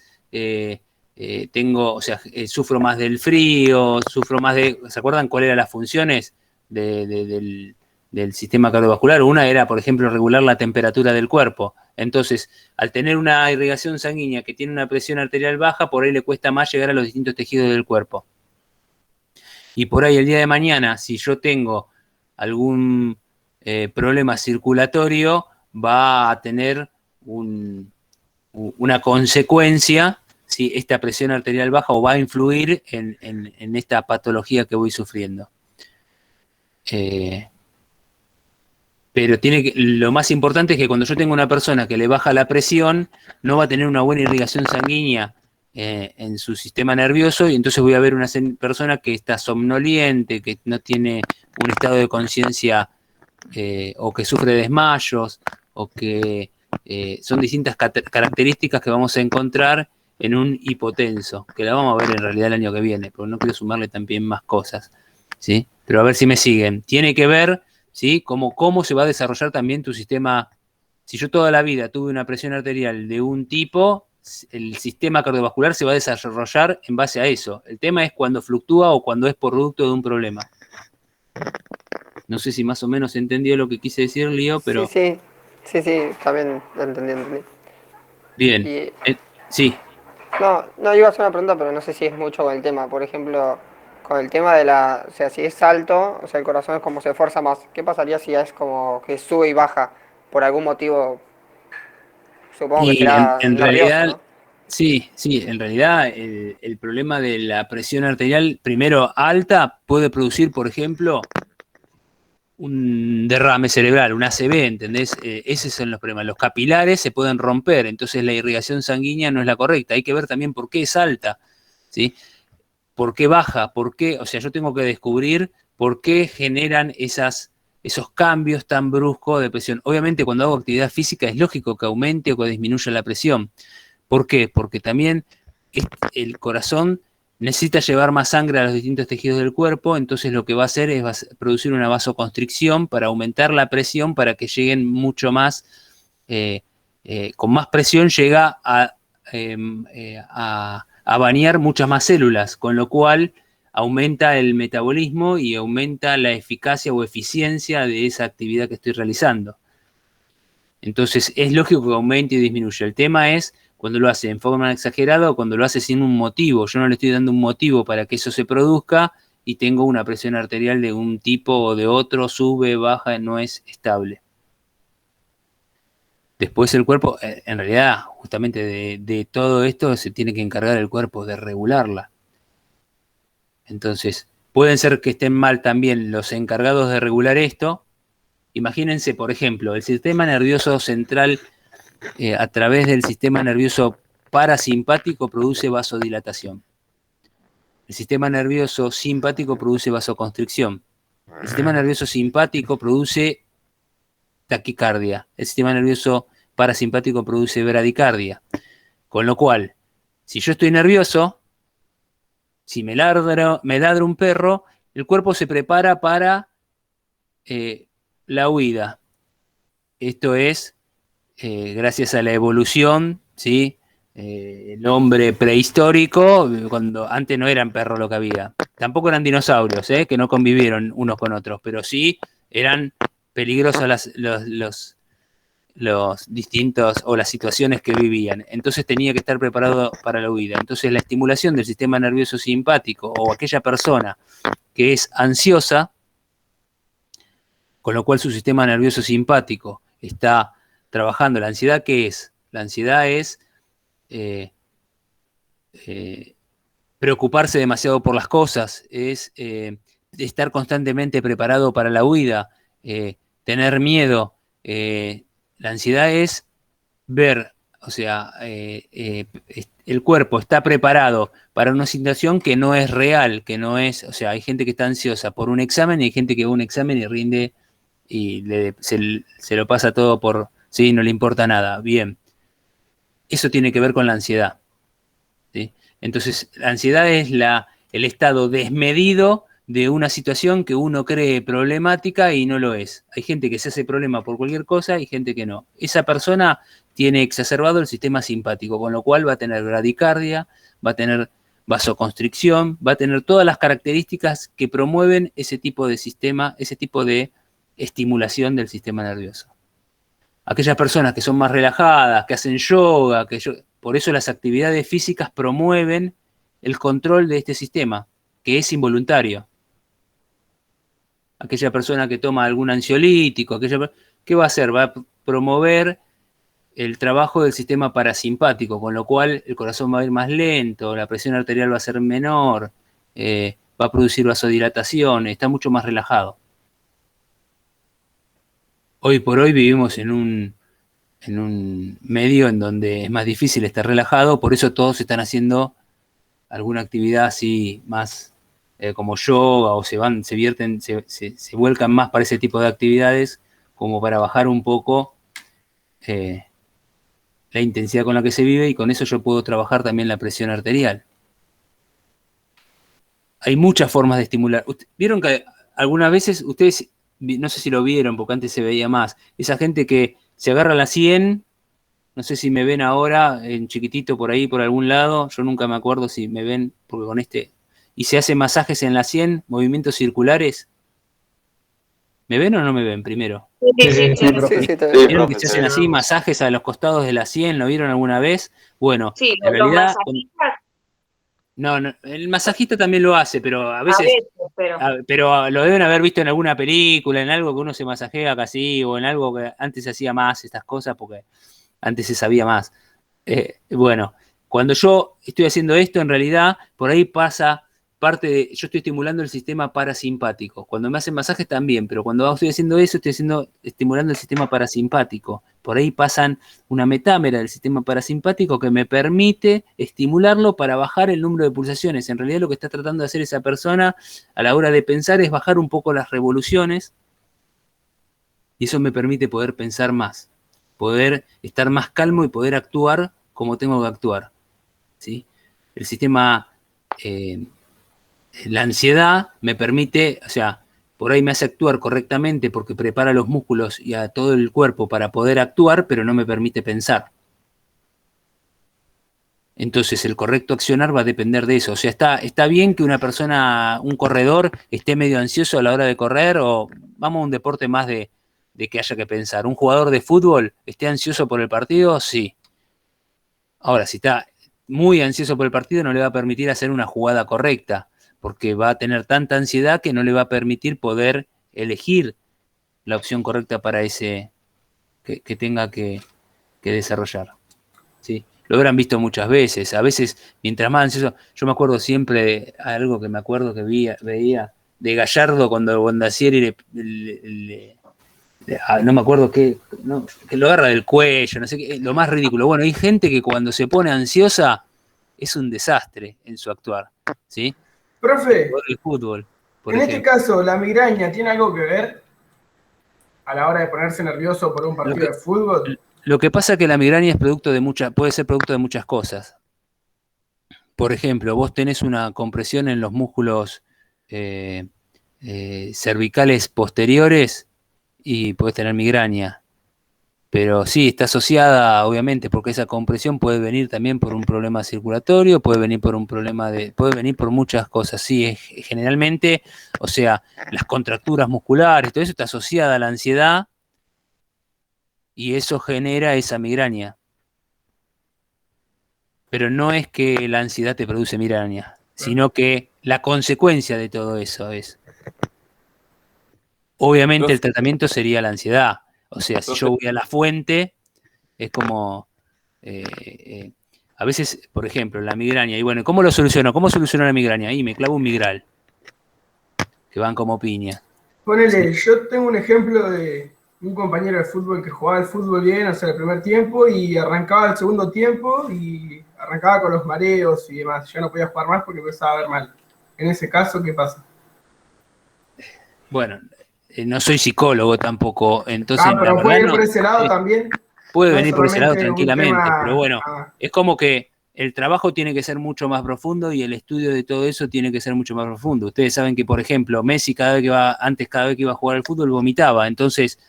sufro más del frío, sufro más de... ¿Se acuerdan cuáles eran las funciones del sistema cardiovascular? Una era, por ejemplo, regular la temperatura del cuerpo. Entonces, al tener una irrigación sanguínea que tiene una presión arterial baja, por ahí le cuesta más llegar a los distintos tejidos del cuerpo. Y por ahí el día de mañana, si yo tengo algún problema circulatorio, va a tener una consecuencia, ¿sí?, esta presión arterial baja, o va a influir en esta patología que voy sufriendo. Pero lo más importante es que cuando yo tengo una persona que le baja la presión, no va a tener una buena irrigación sanguínea en su sistema nervioso, y entonces voy a ver una persona que está somnoliente, que no tiene un estado de conciencia, o que sufre desmayos, o que son distintas características que vamos a encontrar en un hipotenso, que la vamos a ver en realidad el año que viene, porque no quiero sumarle también más cosas, ¿sí? Pero a ver si me siguen. Tiene que ver, ¿sí?, cómo se va a desarrollar también tu sistema. Si yo toda la vida tuve una presión arterial de un tipo, el sistema cardiovascular se va a desarrollar en base a eso. El tema es cuando fluctúa o cuando es producto de un problema. No sé si más o menos entendió lo que quise decir, Lío, pero... Sí, está bien, entendí. Bien, Y, sí. no, iba a hacer una pregunta, pero no sé si es mucho con el tema. Por ejemplo, con el tema de o sea, si es alto, o sea, el corazón es como se esfuerza más. ¿Qué pasaría si es como que sube y baja por algún motivo? Supongo que Y será en nervioso, realidad, ¿no? sí, en realidad el problema de la presión arterial, primero alta, puede producir, por ejemplo, un derrame cerebral, un ACV, ¿entendés? Esos son los problemas. Los capilares se pueden romper, entonces la irrigación sanguínea no es la correcta. Hay que ver también por qué es alta, ¿sí? ¿Por qué baja? ¿Por qué? O sea, yo tengo que descubrir por qué generan esos cambios tan bruscos de presión. Obviamente, cuando hago actividad física es lógico que aumente o que disminuya la presión. ¿Por qué? Porque también el corazón necesita llevar más sangre a los distintos tejidos del cuerpo, entonces lo que va a hacer es producir una vasoconstricción para aumentar la presión, para que lleguen mucho más, con más presión llega a bañar muchas más células, con lo cual aumenta el metabolismo y aumenta la eficacia o eficiencia de esa actividad que estoy realizando. Entonces es lógico que aumente y disminuya. El tema es cuando lo hace en forma exagerada o cuando lo hace sin un motivo. Yo no le estoy dando un motivo para que eso se produzca y tengo una presión arterial de un tipo o de otro, sube, baja, no es estable. Después el cuerpo, en realidad, justamente de todo esto se tiene que encargar el cuerpo de regularla. Entonces, pueden ser que estén mal también los encargados de regular esto. Imagínense, por ejemplo, el sistema nervioso central, a través del sistema nervioso parasimpático, produce vasodilatación. El sistema nervioso simpático produce vasoconstricción. El sistema nervioso simpático produce taquicardia. El sistema nervioso parasimpático produce bradicardia. Con lo cual, si yo estoy nervioso, si me ladra un perro, el cuerpo se prepara para la huida. Esto es gracias a la evolución, ¿sí? El hombre prehistórico, cuando antes no eran perros lo que había. Tampoco eran dinosaurios, que no convivieron unos con otros, pero sí eran peligrosos los distintos o las situaciones que vivían. Entonces tenía que estar preparado para la huida. Entonces la estimulación del sistema nervioso simpático o aquella persona que es ansiosa, con lo cual su sistema nervioso simpático está trabajando. ¿La ansiedad qué es? La ansiedad es preocuparse demasiado por las cosas, es estar constantemente preparado para la huida, tener miedo. La ansiedad es ver, o sea, el cuerpo está preparado para una situación que no es real, que no es, o sea, hay gente que está ansiosa por un examen y hay gente que va a un examen y rinde y se lo pasa todo por, sí, no le importa nada. Bien, eso tiene que ver con la ansiedad, ¿sí? Entonces, la ansiedad es el estado desmedido de una situación que uno cree problemática y no lo es. Hay gente que se hace problema por cualquier cosa y gente que no. Esa persona tiene exacerbado el sistema simpático, con lo cual va a tener bradicardia, va a tener vasoconstricción, va a tener todas las características que promueven ese tipo de sistema, ese tipo de estimulación del sistema nervioso. Aquellas personas que son más relajadas, que hacen yoga, por eso las actividades físicas promueven el control de este sistema, que es involuntario. Aquella persona que toma algún ansiolítico, ¿qué va a hacer? Va a promover el trabajo del sistema parasimpático, con lo cual el corazón va a ir más lento, la presión arterial va a ser menor, va a producir vasodilatación, está mucho más relajado. Hoy por hoy vivimos en un medio en donde es más difícil estar relajado, por eso todos están haciendo alguna actividad así más como yoga, o se vuelcan más para ese tipo de actividades, como para bajar un poco la intensidad con la que se vive, y con eso yo puedo trabajar también la presión arterial. Hay muchas formas de estimular. ¿Vieron que algunas veces, ustedes, no sé si lo vieron, porque antes se veía más, esa gente que se agarra la 100, no sé si me ven ahora en chiquitito por ahí, por algún lado, yo nunca me acuerdo si me ven, porque con y se hace masajes en la 100, movimientos circulares? ¿Me ven o no me ven primero? Sí, profe. sí, te veo. ¿Vieron que se hacen así masajes a los costados de la 100? ¿Lo vieron alguna vez? Bueno, Sí, en los realidad, masajistas no, el masajista también lo hace, pero a a veces, veces, pero pero lo deben haber visto en alguna película, en algo que uno se masajea casi, o en algo que antes se hacía más estas cosas, porque antes se sabía más. Bueno, cuando yo estoy haciendo esto, en realidad, por ahí pasa yo estoy estimulando el sistema parasimpático. Cuando me hacen masajes también, pero cuando estoy haciendo eso, estoy estimulando el sistema parasimpático. Por ahí pasan una metámera del sistema parasimpático que me permite estimularlo para bajar el número de pulsaciones. En realidad lo que está tratando de hacer esa persona a la hora de pensar es bajar un poco las revoluciones, y eso me permite poder pensar más, poder estar más calmo y poder actuar como tengo que actuar, ¿sí? El sistema, la ansiedad me permite, o sea, por ahí me hace actuar correctamente porque prepara los músculos y a todo el cuerpo para poder actuar, pero no me permite pensar. Entonces el correcto accionar va a depender de eso. O sea, está bien que una persona, un corredor, esté medio ansioso a la hora de correr, o vamos a un deporte más de que haya que pensar. Un jugador de fútbol esté ansioso por el partido, sí. Ahora, si está muy ansioso por el partido, no le va a permitir hacer una jugada correcta, porque va a tener tanta ansiedad que no le va a permitir poder elegir la opción correcta para ese que tenga que desarrollar, ¿sí? Lo habrán visto muchas veces. A veces, mientras más ansioso, yo me acuerdo siempre de algo que me acuerdo que veía de Gallardo cuando Bondacieri no me acuerdo qué, no, que lo agarra del cuello, no sé qué, lo más ridículo. Bueno, hay gente que cuando se pone ansiosa es un desastre en su actuar, ¿sí? Profe, El fútbol, por en este ejemplo. caso, ¿la migraña tiene algo que ver a la hora de ponerse nervioso por un partido de fútbol? Lo que pasa es que la migraña es puede ser producto de muchas cosas. Por ejemplo, vos tenés una compresión en los músculos cervicales posteriores y podés tener migraña. Pero sí, está asociada, obviamente, porque esa compresión puede venir también por un problema circulatorio, puede venir por puede venir por muchas cosas. Sí, generalmente, o sea, las contracturas musculares, todo eso está asociada a la ansiedad y eso genera esa migraña. Pero no es que la ansiedad te produce migraña, sino que la consecuencia de todo eso es. Obviamente el tratamiento sería la ansiedad. O sea, si yo voy a la fuente, es como A veces, por ejemplo, la migraña, y bueno, ¿cómo lo soluciono? ¿Cómo soluciono la migraña? Ahí me clavo un migral, que van como piña. Ponele, yo tengo un ejemplo de un compañero de fútbol que jugaba el fútbol bien, o sea, el primer tiempo, y arrancaba el segundo tiempo y arrancaba con los mareos y demás. Ya no podía jugar más porque empezaba a ver mal. En ese caso, ¿qué pasa? Bueno, no soy psicólogo tampoco, entonces la Pero verdad puede ir no, por ese lado también. puede No es venir por ese lado solamente un tranquilamente, pero tema. bueno, es como que el trabajo tiene que ser mucho más profundo y el estudio de todo eso tiene que ser mucho más profundo. Ustedes saben que, por ejemplo, Messi cada vez que iba a jugar al fútbol vomitaba, entonces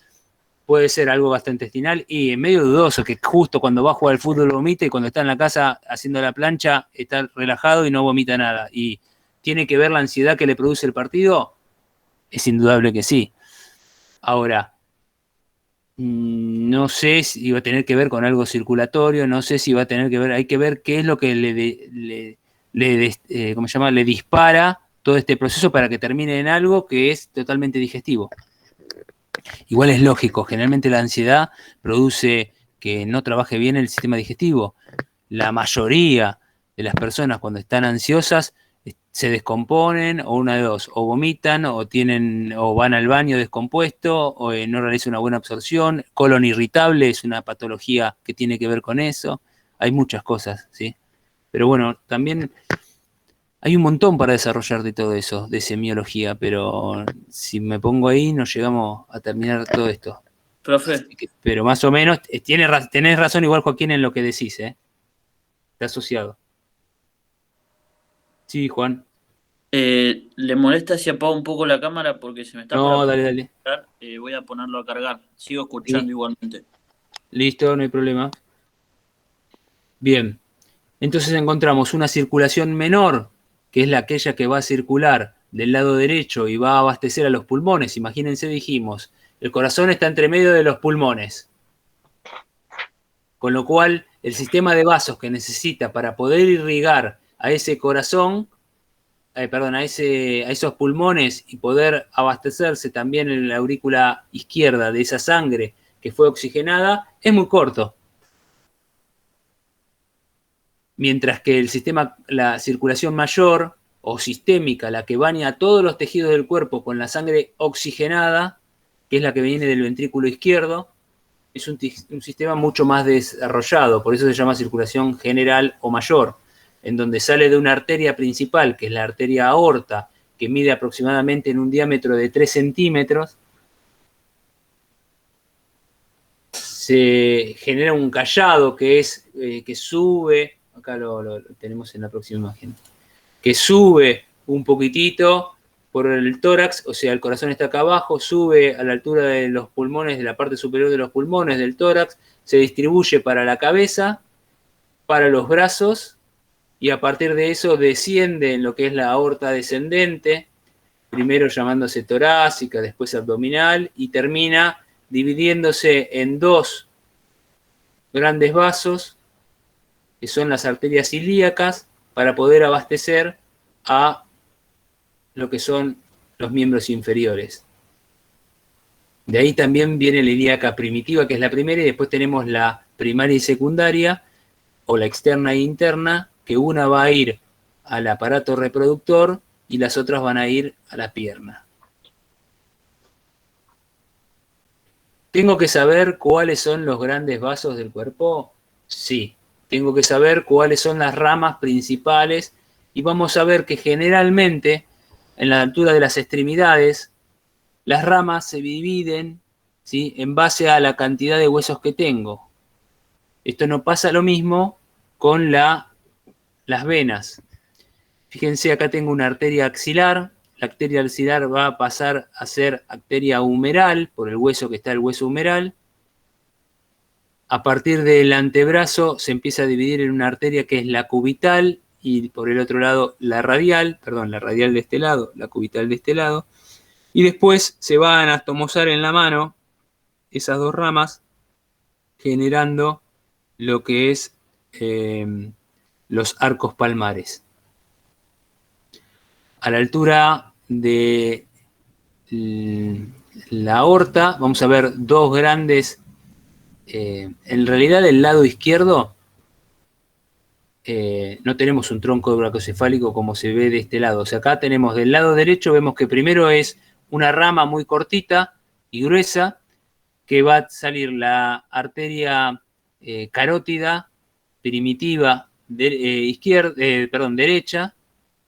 puede ser algo gastrointestinal y es medio dudoso que justo cuando va a jugar al fútbol vomite y cuando está en la casa haciendo la plancha está relajado y no vomita nada. Y tiene que ver la ansiedad que le produce el partido, es indudable que sí. Ahora, no sé si va a tener que ver con algo circulatorio, no sé si va a tener que ver, hay que ver qué es lo que ¿cómo se llama? Le dispara todo este proceso para que termine en algo que es totalmente digestivo. Igual es lógico, generalmente la ansiedad produce que no trabaje bien el sistema digestivo. La mayoría de las personas cuando están ansiosas se descomponen o una de dos, o vomitan o van al baño descompuesto o no realizan una buena absorción. Colon irritable es una patología que tiene que ver con eso. Hay muchas cosas, ¿sí? Pero bueno, también hay un montón para desarrollar de todo eso, de semiología, pero si me pongo ahí no llegamos a terminar todo esto. Profe, Pero más o menos, tenés razón igual, Joaquín, en lo que decís, ¿eh? Está asociado. Sí, Juan. ¿le molesta si apago un poco la cámara porque se me está No, para dale. cargar? Voy a ponerlo a cargar. Sigo escuchando igualmente. Listo, no hay problema. Bien. Entonces encontramos una circulación menor, que es aquella que va a circular del lado derecho y va a abastecer a los pulmones. Imagínense, dijimos, el corazón está entre medio de los pulmones. Con lo cual, el sistema de vasos que necesita para poder irrigar a ese corazón, a esos pulmones y poder abastecerse también en la aurícula izquierda de esa sangre que fue oxigenada, es muy corto. Mientras que la circulación mayor o sistémica, la que baña a todos los tejidos del cuerpo con la sangre oxigenada, que es la que viene del ventrículo izquierdo, es un sistema mucho más desarrollado, por eso se llama circulación general o mayor, en donde sale de una arteria principal, que es la arteria aorta, que mide aproximadamente en un diámetro de 3 centímetros, se genera un callado que sube, acá lo tenemos en la próxima imagen, que sube un poquitito por el tórax, o sea, el corazón está acá abajo, sube a la altura de los pulmones, de la parte superior de los pulmones, del tórax, se distribuye para la cabeza, para los brazos, y a partir de eso desciende en lo que es la aorta descendente, primero llamándose torácica, después abdominal, y termina dividiéndose en dos grandes vasos, que son las arterias ilíacas, para poder abastecer a lo que son los miembros inferiores. De ahí también viene la ilíaca primitiva, que es la primera, y después tenemos la primaria y secundaria, o la externa e interna, que una va a ir al aparato reproductor y las otras van a ir a la pierna. ¿Tengo que saber cuáles son los grandes vasos del cuerpo? Sí. Tengo que saber cuáles son las ramas principales y vamos a ver que generalmente en la altura de las extremidades las ramas se dividen, ¿sí?, en base a la cantidad de huesos que tengo. Esto no pasa lo mismo con las venas. Fíjense, acá tengo una arteria axilar. La arteria axilar va a pasar a ser arteria humeral, por el hueso que está el hueso humeral. A partir del antebrazo se empieza a dividir en una arteria que es la cubital y por el otro lado la radial de este lado, la cubital de este lado. Y después se va a anastomosar en la mano esas dos ramas, generando lo que es los arcos palmares. A la altura de la aorta vamos a ver dos grandes, en realidad del lado izquierdo no tenemos un tronco brachiocefálico como se ve de este lado. O sea, acá tenemos del lado derecho, vemos que primero es una rama muy cortita y gruesa, que va a salir la arteria carótida primitiva derecha,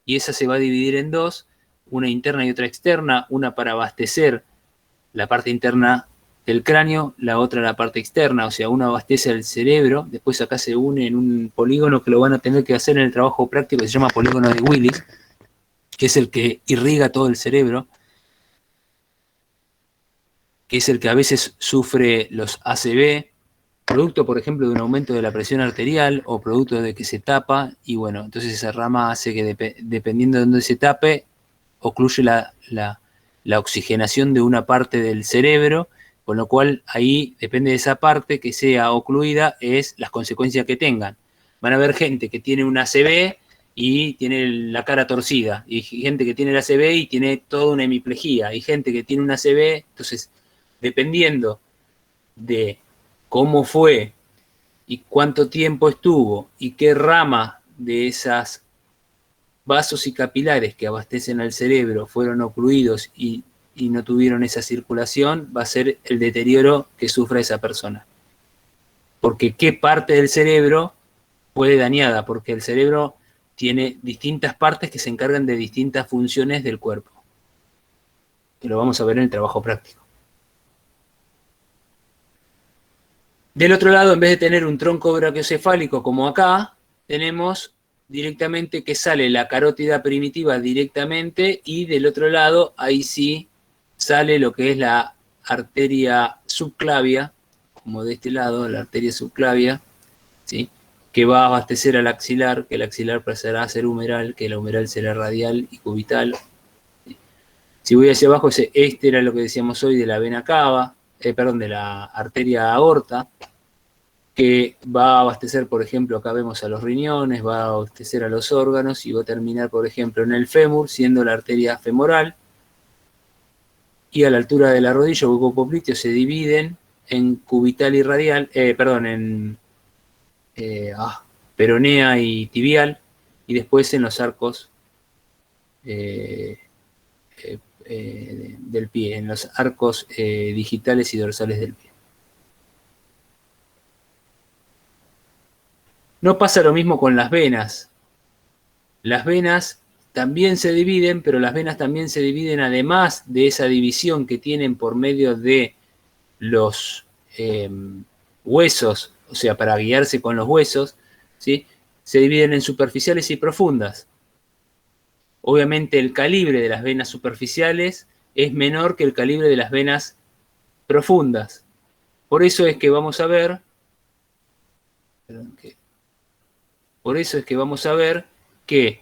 y esa se va a dividir en dos, una interna y otra externa, una para abastecer la parte interna del cráneo, la otra la parte externa, o sea, una abastece al cerebro, después acá se une en un polígono que lo van a tener que hacer en el trabajo práctico, que se llama polígono de Willis, que es el que irriga todo el cerebro, que es el que a veces sufre los ACV, producto, por ejemplo, de un aumento de la presión arterial o producto de que se tapa, y bueno, entonces esa rama hace que dependiendo de dónde se tape, ocluye la oxigenación de una parte del cerebro, con lo cual ahí depende de esa parte que sea ocluida, es las consecuencias que tengan. Van a haber gente que tiene un ACV y tiene la cara torcida, y gente que tiene el ACV y tiene toda una hemiplegia, y gente que tiene un ACV, entonces, dependiendo de cómo fue y cuánto tiempo estuvo y qué rama de esas vasos y capilares que abastecen al cerebro fueron ocluidos y no tuvieron esa circulación, va a ser el deterioro que sufra esa persona. Porque qué parte del cerebro fue dañada, porque el cerebro tiene distintas partes que se encargan de distintas funciones del cuerpo. Que lo vamos a ver en el trabajo práctico. Del otro lado, en vez de tener un tronco brachiocefálico como acá, tenemos directamente que sale la carótida primitiva directamente, y del otro lado, ahí sí, sale lo que es la arteria subclavia, como de este lado, la arteria subclavia, ¿sí?, que va a abastecer al axilar, que el axilar pasará a ser humeral, que el humeral será radial y cubital. Si voy hacia abajo, este era lo que decíamos hoy de la vena cava, de la arteria aorta, que va a abastecer, por ejemplo, acá vemos a los riñones, va a abastecer a los órganos, y va a terminar, por ejemplo, en el fémur, siendo la arteria femoral, y a la altura de la rodilla o hueco popliteo se dividen en cubital y radial, peronea y tibial, y después en los arcos del pie, en los arcos digitales y dorsales del pie. No pasa lo mismo con las venas. Las venas también se dividen, pero las venas también se dividen, además de esa división que tienen por medio de los huesos, o sea, para guiarse con los huesos, ¿sí?, se dividen en superficiales y profundas. Obviamente el calibre de las venas superficiales es menor que el calibre de las venas profundas. Por eso es que vamos a ver, que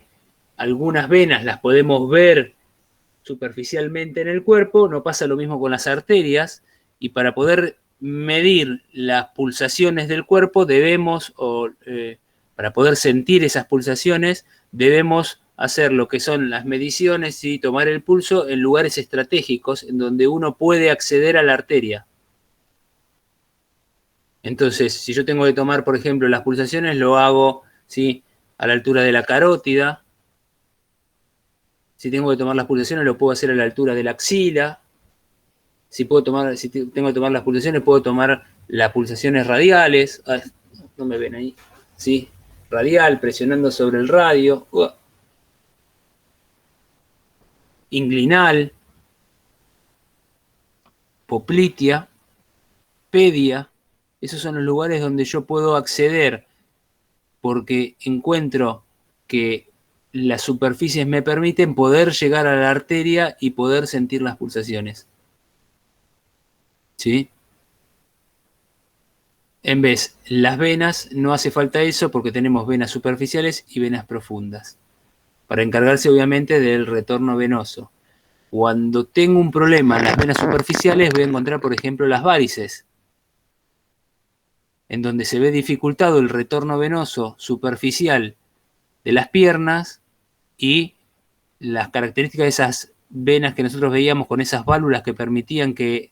algunas venas las podemos ver superficialmente en el cuerpo, no pasa lo mismo con las arterias, y para poder medir las pulsaciones del cuerpo para poder sentir esas pulsaciones, debemos hacer lo que son las mediciones y tomar el pulso en lugares estratégicos en donde uno puede acceder a la arteria. Entonces, si yo tengo que tomar, por ejemplo, las pulsaciones, lo hago, ¿sí?, a la altura de la carótida. Si tengo que tomar las pulsaciones, lo puedo hacer a la altura de la axila. Si tengo que tomar las pulsaciones, puedo tomar las pulsaciones radiales. No me ven ahí. ¿Sí? Radial, presionando sobre el radio. Inguinal. Poplitea. Pedia. Esos son los lugares donde yo puedo acceder, porque encuentro que las superficies me permiten poder llegar a la arteria y poder sentir las pulsaciones. ¿Sí? En vez, las venas, no hace falta eso, porque tenemos venas superficiales y venas profundas, para encargarse obviamente del retorno venoso. Cuando tengo un problema en las venas superficiales, voy a encontrar, por ejemplo, las varices, en donde se ve dificultado el retorno venoso superficial de las piernas, y las características de esas venas que nosotros veíamos con esas válvulas que permitían que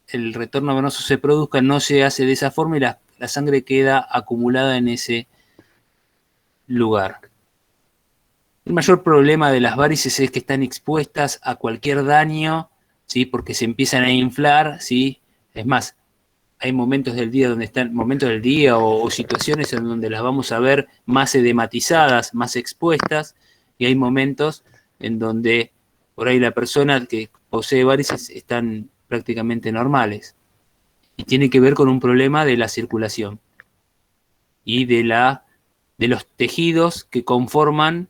el retorno venoso se produzca, no se hace de esa forma, y la sangre queda acumulada en ese lugar. El mayor problema de las varices es que están expuestas a cualquier daño, ¿sí? Porque se empiezan a inflar, ¿sí? Es más, hay momentos del día o situaciones en donde las vamos a ver más edematizadas, más expuestas, y hay momentos en donde por ahí la persona que posee varices están prácticamente normales. Y tiene que ver con un problema de la circulación y de los tejidos que conforman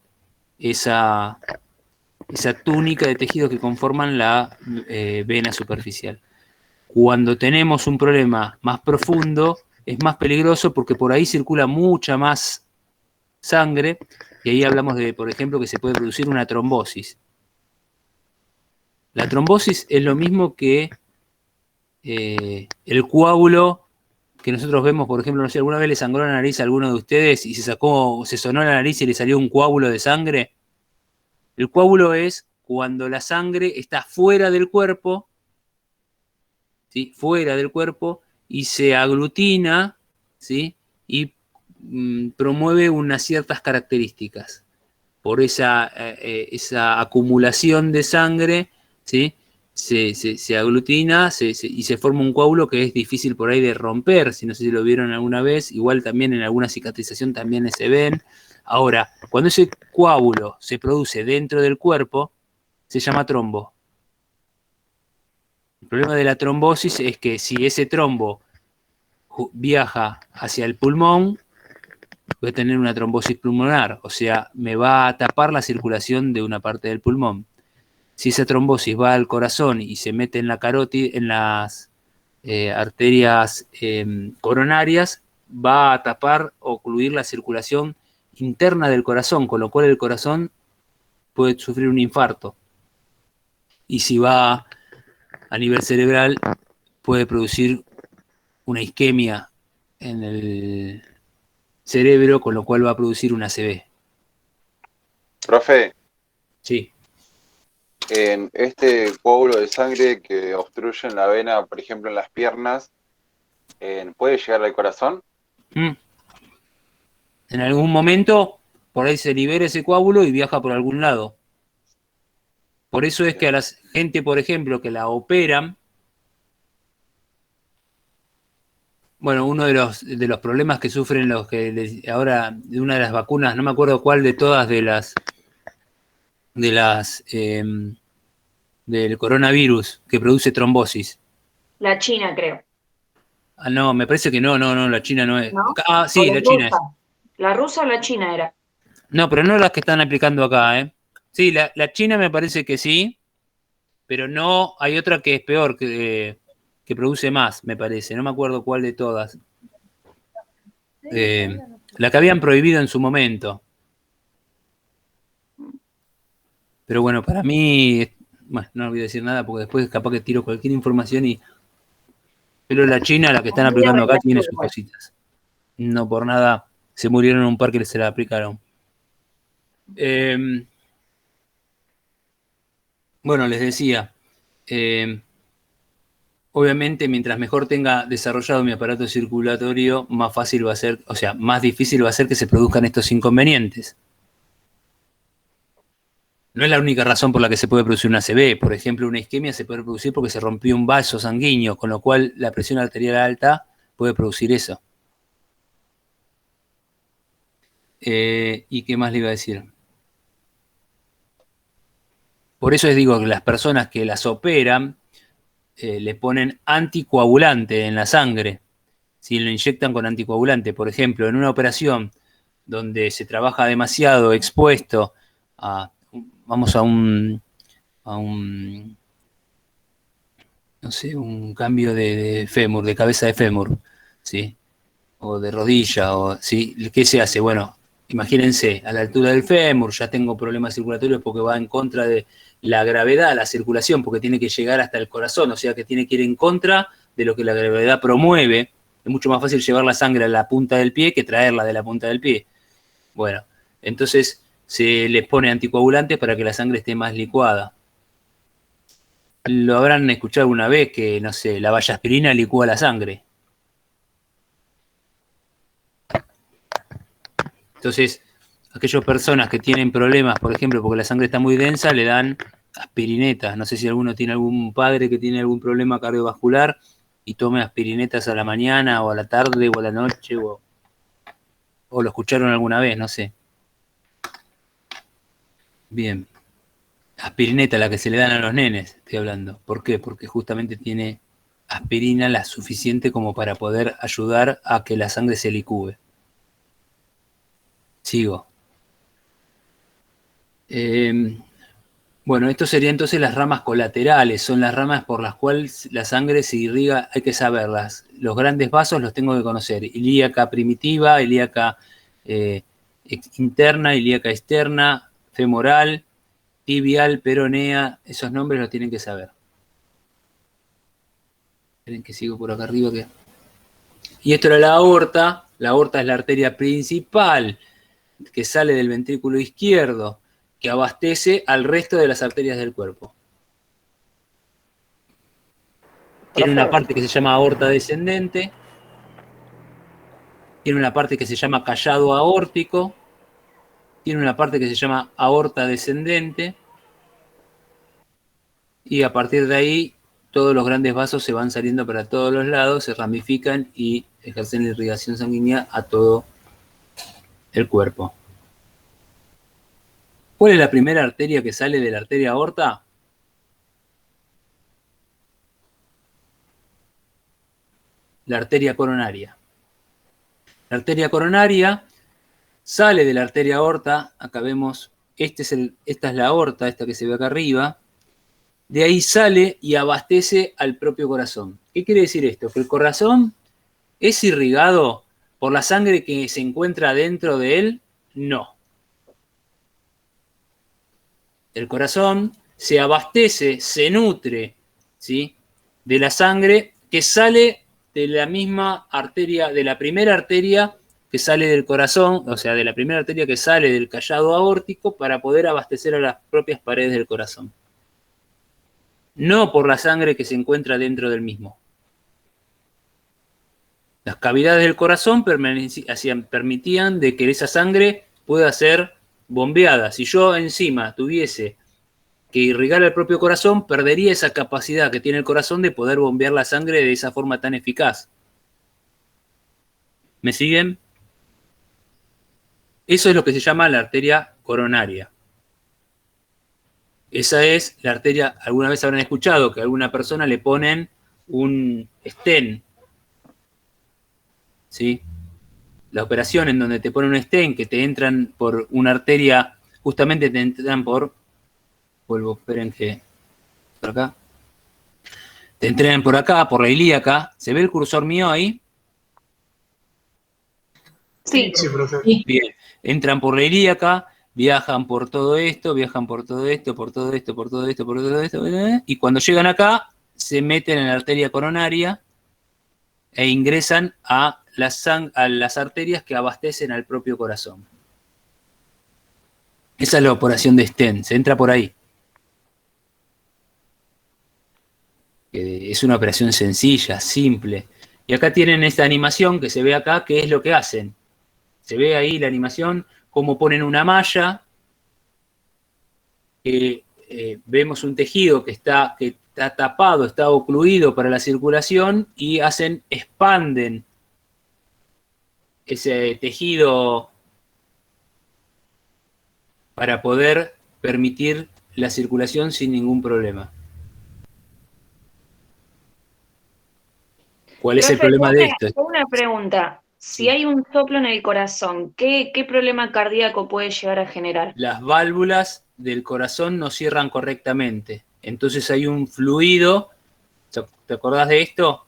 esa túnica de tejidos que conforman la vena superficial. Cuando tenemos un problema más profundo, es más peligroso porque por ahí circula mucha más sangre, y ahí hablamos de, por ejemplo, que se puede producir una trombosis. La trombosis es lo mismo que el coágulo que nosotros vemos, por ejemplo, no sé, ¿alguna vez le sangró la nariz a alguno de ustedes y se sonó la nariz y le salió un coágulo de sangre? El coágulo es cuando la sangre está fuera del cuerpo, ¿sí? Fuera del cuerpo, y se aglutina, ¿sí? Y promueve unas ciertas características. Por esa acumulación de sangre, ¿sí? Se aglutina y se forma un coágulo que es difícil por ahí de romper, si no sé si lo vieron alguna vez, igual también en alguna cicatrización también se ven. Ahora, cuando ese coágulo se produce dentro del cuerpo, se llama trombo. El problema de la trombosis es que si ese trombo viaja hacia el pulmón, voy a tener una trombosis pulmonar, o sea, me va a tapar la circulación de una parte del pulmón. Si esa trombosis va al corazón y se mete en la carótida, en las arterias coronarias, va a tapar o ocluir la circulación interna del corazón, con lo cual el corazón puede sufrir un infarto. Y si va a nivel cerebral, puede producir una isquemia en el cerebro, con lo cual va a producir una ACV. Profe, Sí. en este coágulo de sangre que obstruye en la vena, por ejemplo en las piernas, ¿puede llegar al corazón? En algún momento, por ahí se libera ese coágulo y viaja por algún lado. Por eso es que a la gente, por ejemplo, que la operan, bueno, uno de los problemas que sufren los que ahora, de una de las vacunas, no me acuerdo cuál de todas del coronavirus que produce trombosis. La China, creo. Ah, no, me parece que no, la China no es. ¿No? Ah, sí, O la China es. rusa. ¿La rusa o la China era? No, pero no las que están aplicando acá, ¿eh? Sí, la China me parece que sí, pero no, hay otra que es peor, que produce más, me parece. No me acuerdo cuál de todas. La que habían prohibido en su momento. Pero bueno, para mí, bueno, no voy a decir nada porque después capaz que tiro cualquier información y... Pero la China, la que están aplicando acá, tiene sus cositas. No por nada se murieron en un par que se la aplicaron. Bueno, les decía, obviamente mientras mejor tenga desarrollado mi aparato circulatorio, más fácil va a ser, o sea, más difícil va a ser que se produzcan estos inconvenientes. No es la única razón por la que se puede producir una ACV. Por ejemplo, una isquemia se puede producir porque se rompió un vaso sanguíneo, con lo cual la presión arterial alta puede producir eso. ¿Y qué más le iba a decir? Por eso les digo que las personas que las operan le ponen anticoagulante en la sangre. Si lo inyectan con anticoagulante, por ejemplo, en una operación donde se trabaja demasiado expuesto vamos a un no sé, un cambio de fémur, de cabeza de fémur, ¿sí? O de rodilla, ¿sí? ¿Qué se hace? Bueno, imagínense, a la altura del fémur ya tengo problemas circulatorios porque va en contra de la gravedad, la circulación, porque tiene que llegar hasta el corazón, o sea que tiene que ir en contra de lo que la gravedad promueve. Es mucho más fácil llevar la sangre a la punta del pie que traerla de la punta del pie. Bueno, entonces se les pone anticoagulantes para que la sangre esté más licuada. Lo habrán escuchado alguna vez que, no sé, la vallaspirina licúa la sangre. Entonces, aquellas personas que tienen problemas, por ejemplo, porque la sangre está muy densa, le dan aspirinetas. No sé si alguno tiene algún padre que tiene algún problema cardiovascular y tome aspirinetas a la mañana o a la tarde o a la noche o lo escucharon alguna vez, no sé. Bien. Aspirineta, la que se le dan a los nenes, estoy hablando. ¿Por qué? Porque justamente tiene aspirina la suficiente como para poder ayudar a que la sangre se licúe. Sigo. Bueno, esto serían entonces las ramas colaterales, son las ramas por las cuales la sangre se irriga, hay que saberlas. Los grandes vasos los tengo que conocer, ilíaca primitiva, ilíaca interna, ilíaca externa, femoral, tibial, peronea, esos nombres los tienen que saber. Esperen que sigo por acá arriba. Y esto era la aorta es la arteria principal que sale del ventrículo izquierdo, que abastece al resto de las arterias del cuerpo. Tiene una parte que se llama aorta descendente, tiene una parte que se llama callado aórtico, tiene una parte que se llama aorta descendente, y a partir de ahí todos los grandes vasos se van saliendo para todos los lados, se ramifican y ejercen la irrigación sanguínea a todo el cuerpo. ¿Cuál es la primera arteria que sale de la arteria aorta? La arteria coronaria. La arteria coronaria sale de la arteria aorta, acá vemos, esta es la aorta, esta que se ve acá arriba, de ahí sale y abastece al propio corazón. ¿Qué quiere decir esto? Que el corazón es irrigado por la sangre que se encuentra dentro de él, no. El corazón se abastece, se nutre, ¿sí?, de la sangre que sale de la misma arteria, de la primera arteria que sale del corazón, o sea, de la primera arteria que sale del callado aórtico para poder abastecer a las propias paredes del corazón. No por la sangre que se encuentra dentro del mismo. Las cavidades del corazón permitían de que esa sangre pueda ser bombeada. Si yo encima tuviese que irrigar el propio corazón, perdería esa capacidad que tiene el corazón de poder bombear la sangre de esa forma tan eficaz. ¿Me siguen? Eso es lo que se llama la arteria coronaria. Esa es la arteria, alguna vez habrán escuchado que a alguna persona le ponen un stent, ¿sí? La operación en donde te ponen un stent, que te entran por una arteria, justamente te entran por, esperen que, por acá, te entran por acá, por la ilíaca. ¿Se ve el cursor mío ahí? Sí. Sí, profe. Bien, entran por la ilíaca, viajan por todo esto, viajan por todo esto, por todo esto, por todo esto, por todo esto, y cuando llegan acá, se meten en la arteria coronaria e ingresan a las arterias que abastecen al propio corazón. Esa es la operación de stent, se entra por ahí. Es una operación sencilla, simple. Y acá tienen esta animación que se ve acá, que es lo que hacen. Se ve ahí la animación, cómo ponen una malla, vemos un tejido que está tapado, está ocluido para la circulación y expanden ese tejido para poder permitir la circulación sin ningún problema. ¿Cuál es el Profe, problema de esto? una pregunta. Si Sí. hay un soplo en el corazón, ¿qué problema cardíaco puede llegar a generar? Las válvulas del corazón no cierran correctamente. Entonces hay un fluido. ¿Te acordás de esto?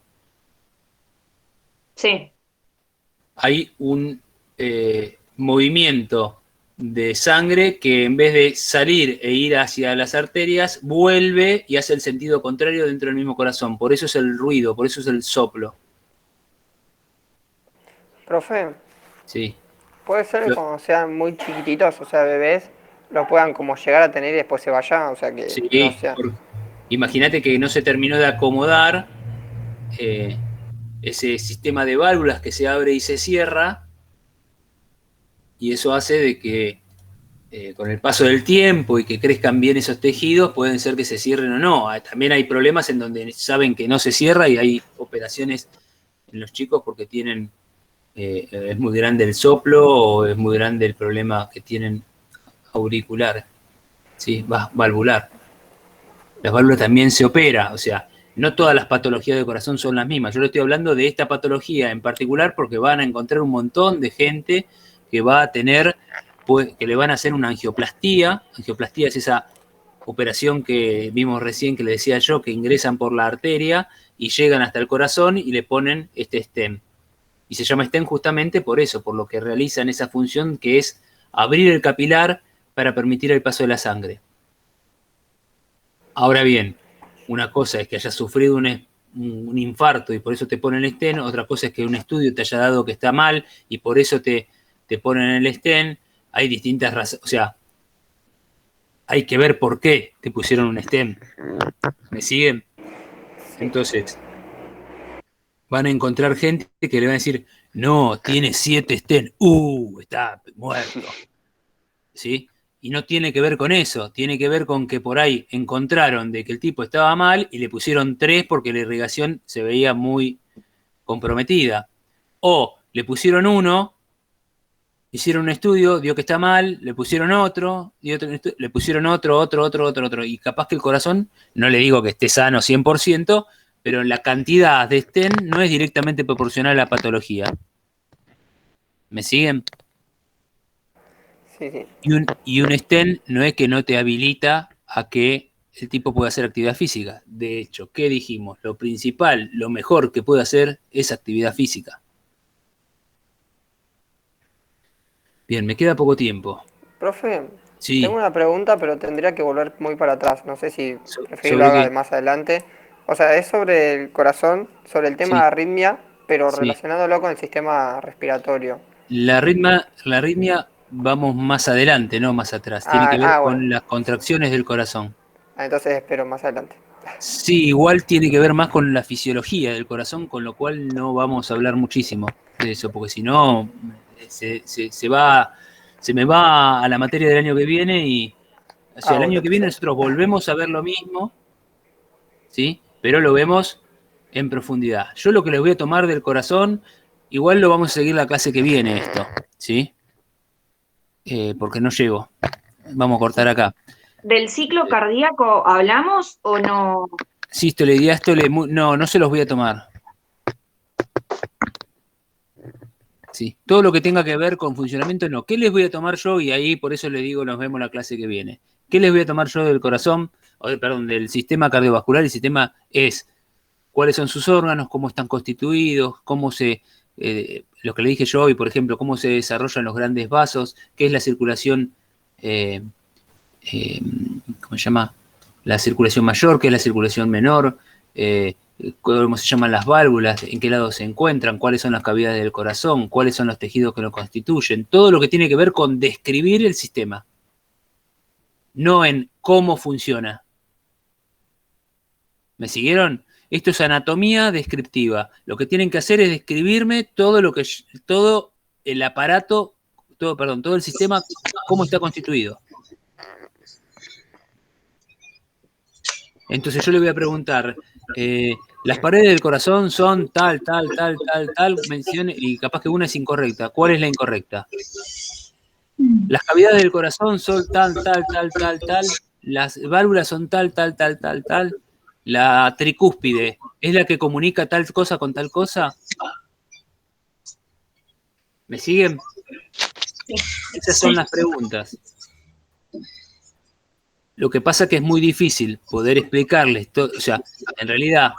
Sí. Hay un movimiento de sangre que en vez de salir e ir hacia las arterias, vuelve y hace el sentido contrario dentro del mismo corazón. Por eso es el ruido, por eso es el soplo. Profe, Sí. puede ser que cuando sean muy chiquititos, o sea, bebés, lo puedan como llegar a tener y después se vaya, o sea, que Sí, no sea. imagínate que no se terminó de acomodar ese sistema de válvulas que se abre y se cierra, y eso hace de que con el paso del tiempo y que crezcan bien esos tejidos, pueden ser que se cierren o no. También hay problemas en donde saben que no se cierra y hay operaciones en los chicos porque tienen, es muy grande el soplo o es muy grande el problema que tienen auricular, ¿sí? Valvular. Las válvulas también se opera, o sea, no todas las patologías del corazón son las mismas. Yo le estoy hablando de esta patología en particular porque van a encontrar un montón de gente que va a tener, pues, que le van a hacer una angioplastía. Angioplastía es esa operación que vimos recién, que le decía yo, que ingresan por la arteria y llegan hasta el corazón y le ponen este stent. Y se llama stent justamente por eso, por lo que realizan esa función que es abrir el capilar para permitir el paso de la sangre. Ahora bien, una cosa es que hayas sufrido un infarto y por eso te ponen el stent, otra cosa es que un estudio te haya dado que está mal y por eso te ponen el stent. Hay distintas razones, o sea, hay que ver por qué te pusieron un stent. ¿Me siguen? Entonces, van a encontrar gente que le va a decir, no, tiene 7 stents, está muerto. ¿Sí? Y no tiene que ver con eso, tiene que ver con que por ahí encontraron de que el tipo estaba mal y le pusieron 3 porque la irrigación se veía muy comprometida. O le pusieron 1, hicieron un estudio, dio que está mal, le pusieron otro, le pusieron otro, y capaz que el corazón, no le digo que esté sano 100%, pero la cantidad de stent no es directamente proporcional a la patología. ¿Me siguen? Sí, sí. Y un stent no es que no te habilita a que el tipo pueda hacer actividad física. De hecho, ¿qué dijimos? Lo principal, lo mejor que puede hacer es actividad física. Bien, me queda poco tiempo. Profe, Sí. tengo una pregunta, pero tendría que volver muy para atrás. No sé si preferís lo ¿Sobre haga qué? más adelante. O sea, es sobre el corazón, sobre el tema Sí. de arritmia, pero Sí. relacionándolo con el sistema respiratorio. La arritmia vamos más adelante, no más atrás. Tiene que ver Bueno. con las contracciones del corazón. Entonces espero más adelante. Sí, igual tiene que ver más con la fisiología del corazón, con lo cual no vamos a hablar muchísimo de eso, porque si no se me va a la materia del año que viene y, o sea, el año Bueno, que viene nosotros volvemos a ver lo mismo, ¿sí? Pero lo vemos en profundidad. Yo lo que les voy a tomar del corazón, igual lo vamos a seguir la clase que viene esto, ¿sí? Porque no llego. Vamos a cortar acá. ¿Del ciclo cardíaco hablamos o no? Sístole, diástole, no se los voy a tomar. Sí, todo lo que tenga que ver con funcionamiento, no. ¿Qué les voy a tomar yo? Y ahí por eso les digo, nos vemos la clase que viene. ¿Qué les voy a tomar yo del corazón? Perdón, del sistema cardiovascular. El sistema es cuáles son sus órganos, cómo están constituidos, cómo lo que le dije yo hoy, por ejemplo, cómo se desarrollan los grandes vasos, qué es la circulación, ¿cómo se llama? La circulación mayor, qué es la circulación menor, cómo se llaman las válvulas, en qué lado se encuentran, cuáles son las cavidades del corazón, cuáles son los tejidos que lo constituyen, todo lo que tiene que ver con describir el sistema, no en cómo funciona. ¿Me siguieron? Esto es anatomía descriptiva. Lo que tienen que hacer es describirme todo el aparato, todo el sistema, cómo está constituido. Entonces yo le voy a preguntar, las paredes del corazón son tal, mencione, y capaz que una es incorrecta. ¿Cuál es la incorrecta? Las cavidades del corazón son tal. Las válvulas son tal. La tricúspide es la que comunica tal cosa con tal cosa. ¿Me siguen? Esas son las preguntas. Lo que pasa es que es muy difícil poder explicarles todo, o sea, en realidad,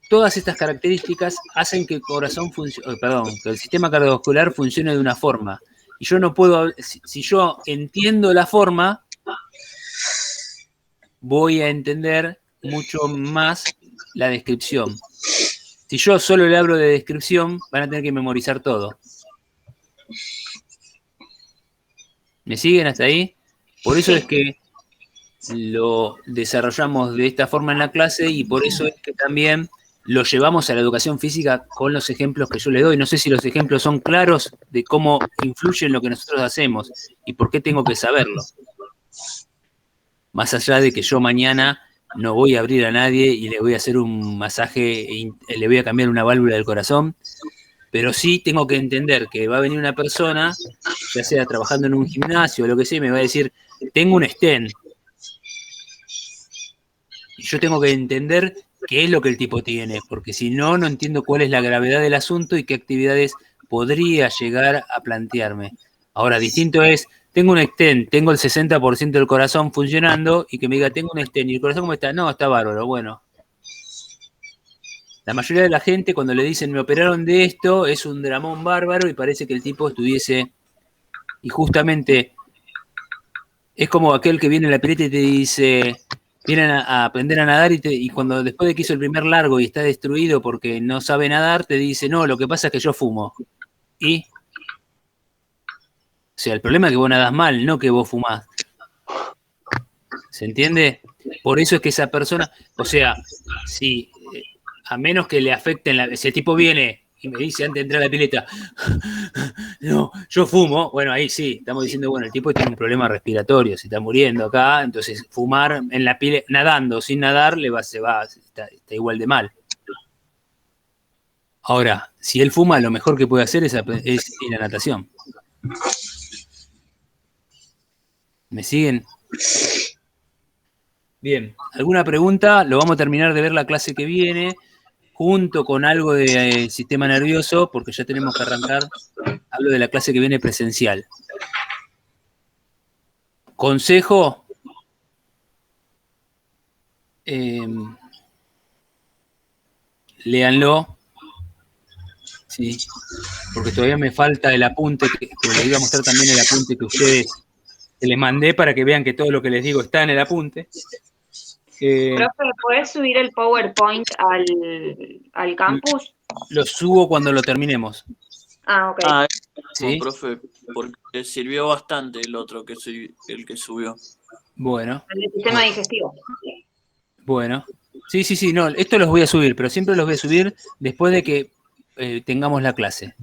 todas estas características hacen que el corazón que el sistema cardiovascular funcione de una forma. Y yo no puedo, si yo entiendo la forma, voy a entender mucho más la descripción. Si yo solo le hablo de descripción, van a tener que memorizar todo. ¿Me siguen hasta ahí? Por eso es que lo desarrollamos de esta forma en la clase y por eso es que también lo llevamos a la educación física con los ejemplos que yo le doy. No sé si los ejemplos son claros de cómo influyen lo que nosotros hacemos y por qué tengo que saberlo. Más allá de que yo mañana no voy a abrir a nadie y le voy a hacer un masaje, le voy a cambiar una válvula del corazón, pero sí tengo que entender que va a venir una persona, ya sea trabajando en un gimnasio o lo que sea, y me va a decir, tengo un stent. Y yo tengo que entender qué es lo que el tipo tiene, porque si no, no entiendo cuál es la gravedad del asunto y qué actividades podría llegar a plantearme. Ahora, distinto es, tengo un stent, tengo el 60% del corazón funcionando, y que me diga, tengo un stent, ¿y el corazón cómo está? No, está bárbaro, bueno. La mayoría de la gente, cuando le dicen, me operaron de esto, es un dramón bárbaro, y parece que el tipo estuviese, y justamente, es como aquel que viene a la pileta y te dice, vienen a aprender a nadar, y cuando después de que hizo el primer largo y está destruido porque no sabe nadar, te dice, no, lo que pasa es que yo fumo. Y... O sea, el problema es que vos nadás mal, no que vos fumás. ¿Se entiende? Por eso es que esa persona, o sea, si a menos que le afecten, ese tipo viene y me dice antes de entrar a la pileta, no, yo fumo, bueno, ahí sí, estamos diciendo, bueno, el tipo tiene un problema respiratorio, se está muriendo acá, entonces fumar en la pileta, nadando, sin nadar, está igual de mal. Ahora, si él fuma, lo mejor que puede hacer es ir a natación. ¿Me siguen? Bien, ¿alguna pregunta? Lo vamos a terminar de ver la clase que viene, junto con algo de sistema nervioso, porque ya tenemos que arrancar. Hablo de la clase que viene presencial. Consejo. Léanlo. Sí, porque todavía me falta el apunte, que les iba a mostrar también el apunte que ustedes... que les mandé para que vean que todo lo que les digo está en el apunte. Profe, ¿podés subir el PowerPoint al campus? Lo subo cuando lo terminemos. Ah, ok. Ah, ¿Sí? profe, porque sirvió bastante el otro el que subió. Bueno. El del sistema digestivo. Bueno. Sí, no, esto los voy a subir, pero siempre los voy a subir después de que tengamos la clase.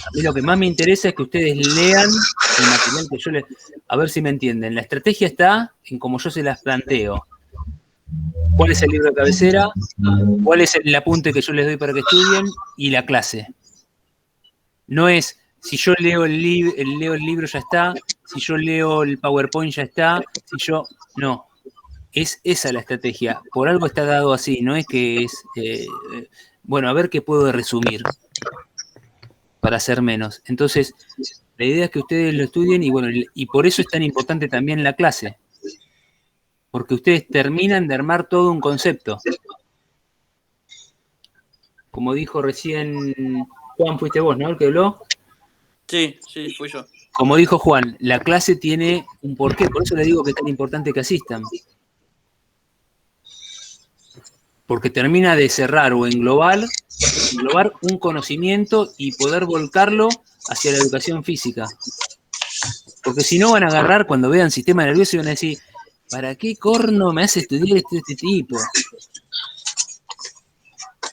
A mí lo que más me interesa es que ustedes lean el material que yo les... A ver si me entienden. La estrategia está en cómo yo se las planteo. ¿Cuál es el libro de cabecera? ¿Cuál es el apunte que yo les doy para que estudien? Y la clase. No es, si yo leo el libro ya está, si yo leo el PowerPoint ya está, si yo... No. Es esa la estrategia. Por algo está dado así. No es que es... bueno, a ver qué puedo resumir para hacer menos. Entonces, la idea es que ustedes lo estudien y bueno, y por eso es tan importante también la clase. Porque ustedes terminan de armar todo un concepto. Como dijo recién Juan, fuiste vos, ¿no? El que habló. Sí, fui yo. Como dijo Juan, la clase tiene un porqué, por eso les digo que es tan importante que asistan. Porque termina de cerrar o englobar un conocimiento y poder volcarlo hacia la educación física. Porque si no van a agarrar cuando vean sistema nervioso y van a decir, ¿para qué corno me hace estudiar este tipo?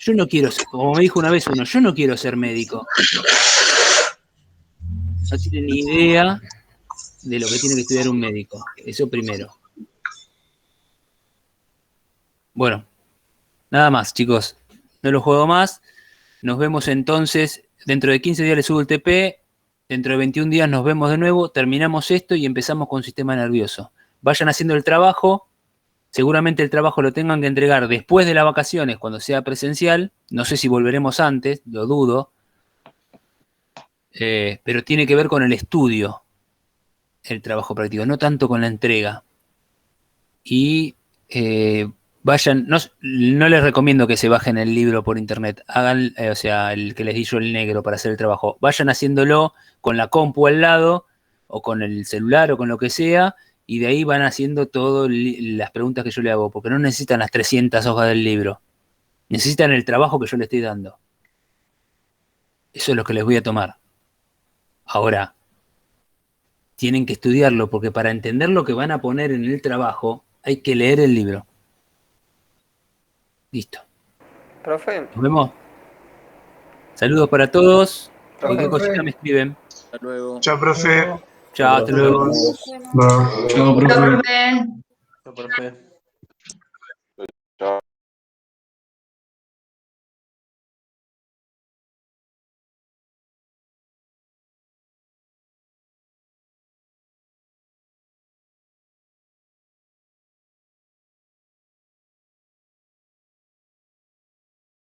Yo no quiero ser, como me dijo una vez uno, yo no quiero ser médico. No tienen ni idea de lo que tiene que estudiar un médico. Eso primero. Bueno, nada más, chicos. No lo juego más. Nos vemos entonces. Dentro de 15 días les subo el TP. Dentro de 21 días nos vemos de nuevo. Terminamos esto y empezamos con sistema nervioso. Vayan haciendo el trabajo. Seguramente el trabajo lo tengan que entregar después de las vacaciones, cuando sea presencial. No sé si volveremos antes, lo dudo. Pero tiene que ver con el estudio, el trabajo práctico, no tanto con la entrega. Y vayan, no les recomiendo que se bajen el libro por internet, hagan, o sea, el que les di yo el negro para hacer el trabajo. Vayan haciéndolo con la compu al lado, o con el celular, o con lo que sea, y de ahí van haciendo todas las preguntas que yo le hago, porque no necesitan las 300 hojas del libro. Necesitan el trabajo que yo les estoy dando. Eso es lo que les voy a tomar. Ahora, tienen que estudiarlo, porque para entender lo que van a poner en el trabajo, hay que leer el libro. Listo. Profe, Nos vemos. Saludos para todos. Cualquier Profe. cosita me escriben. Hasta luego. Chao, profe. Chao, hasta luego. Chao, profe. Profe. Chao, profe.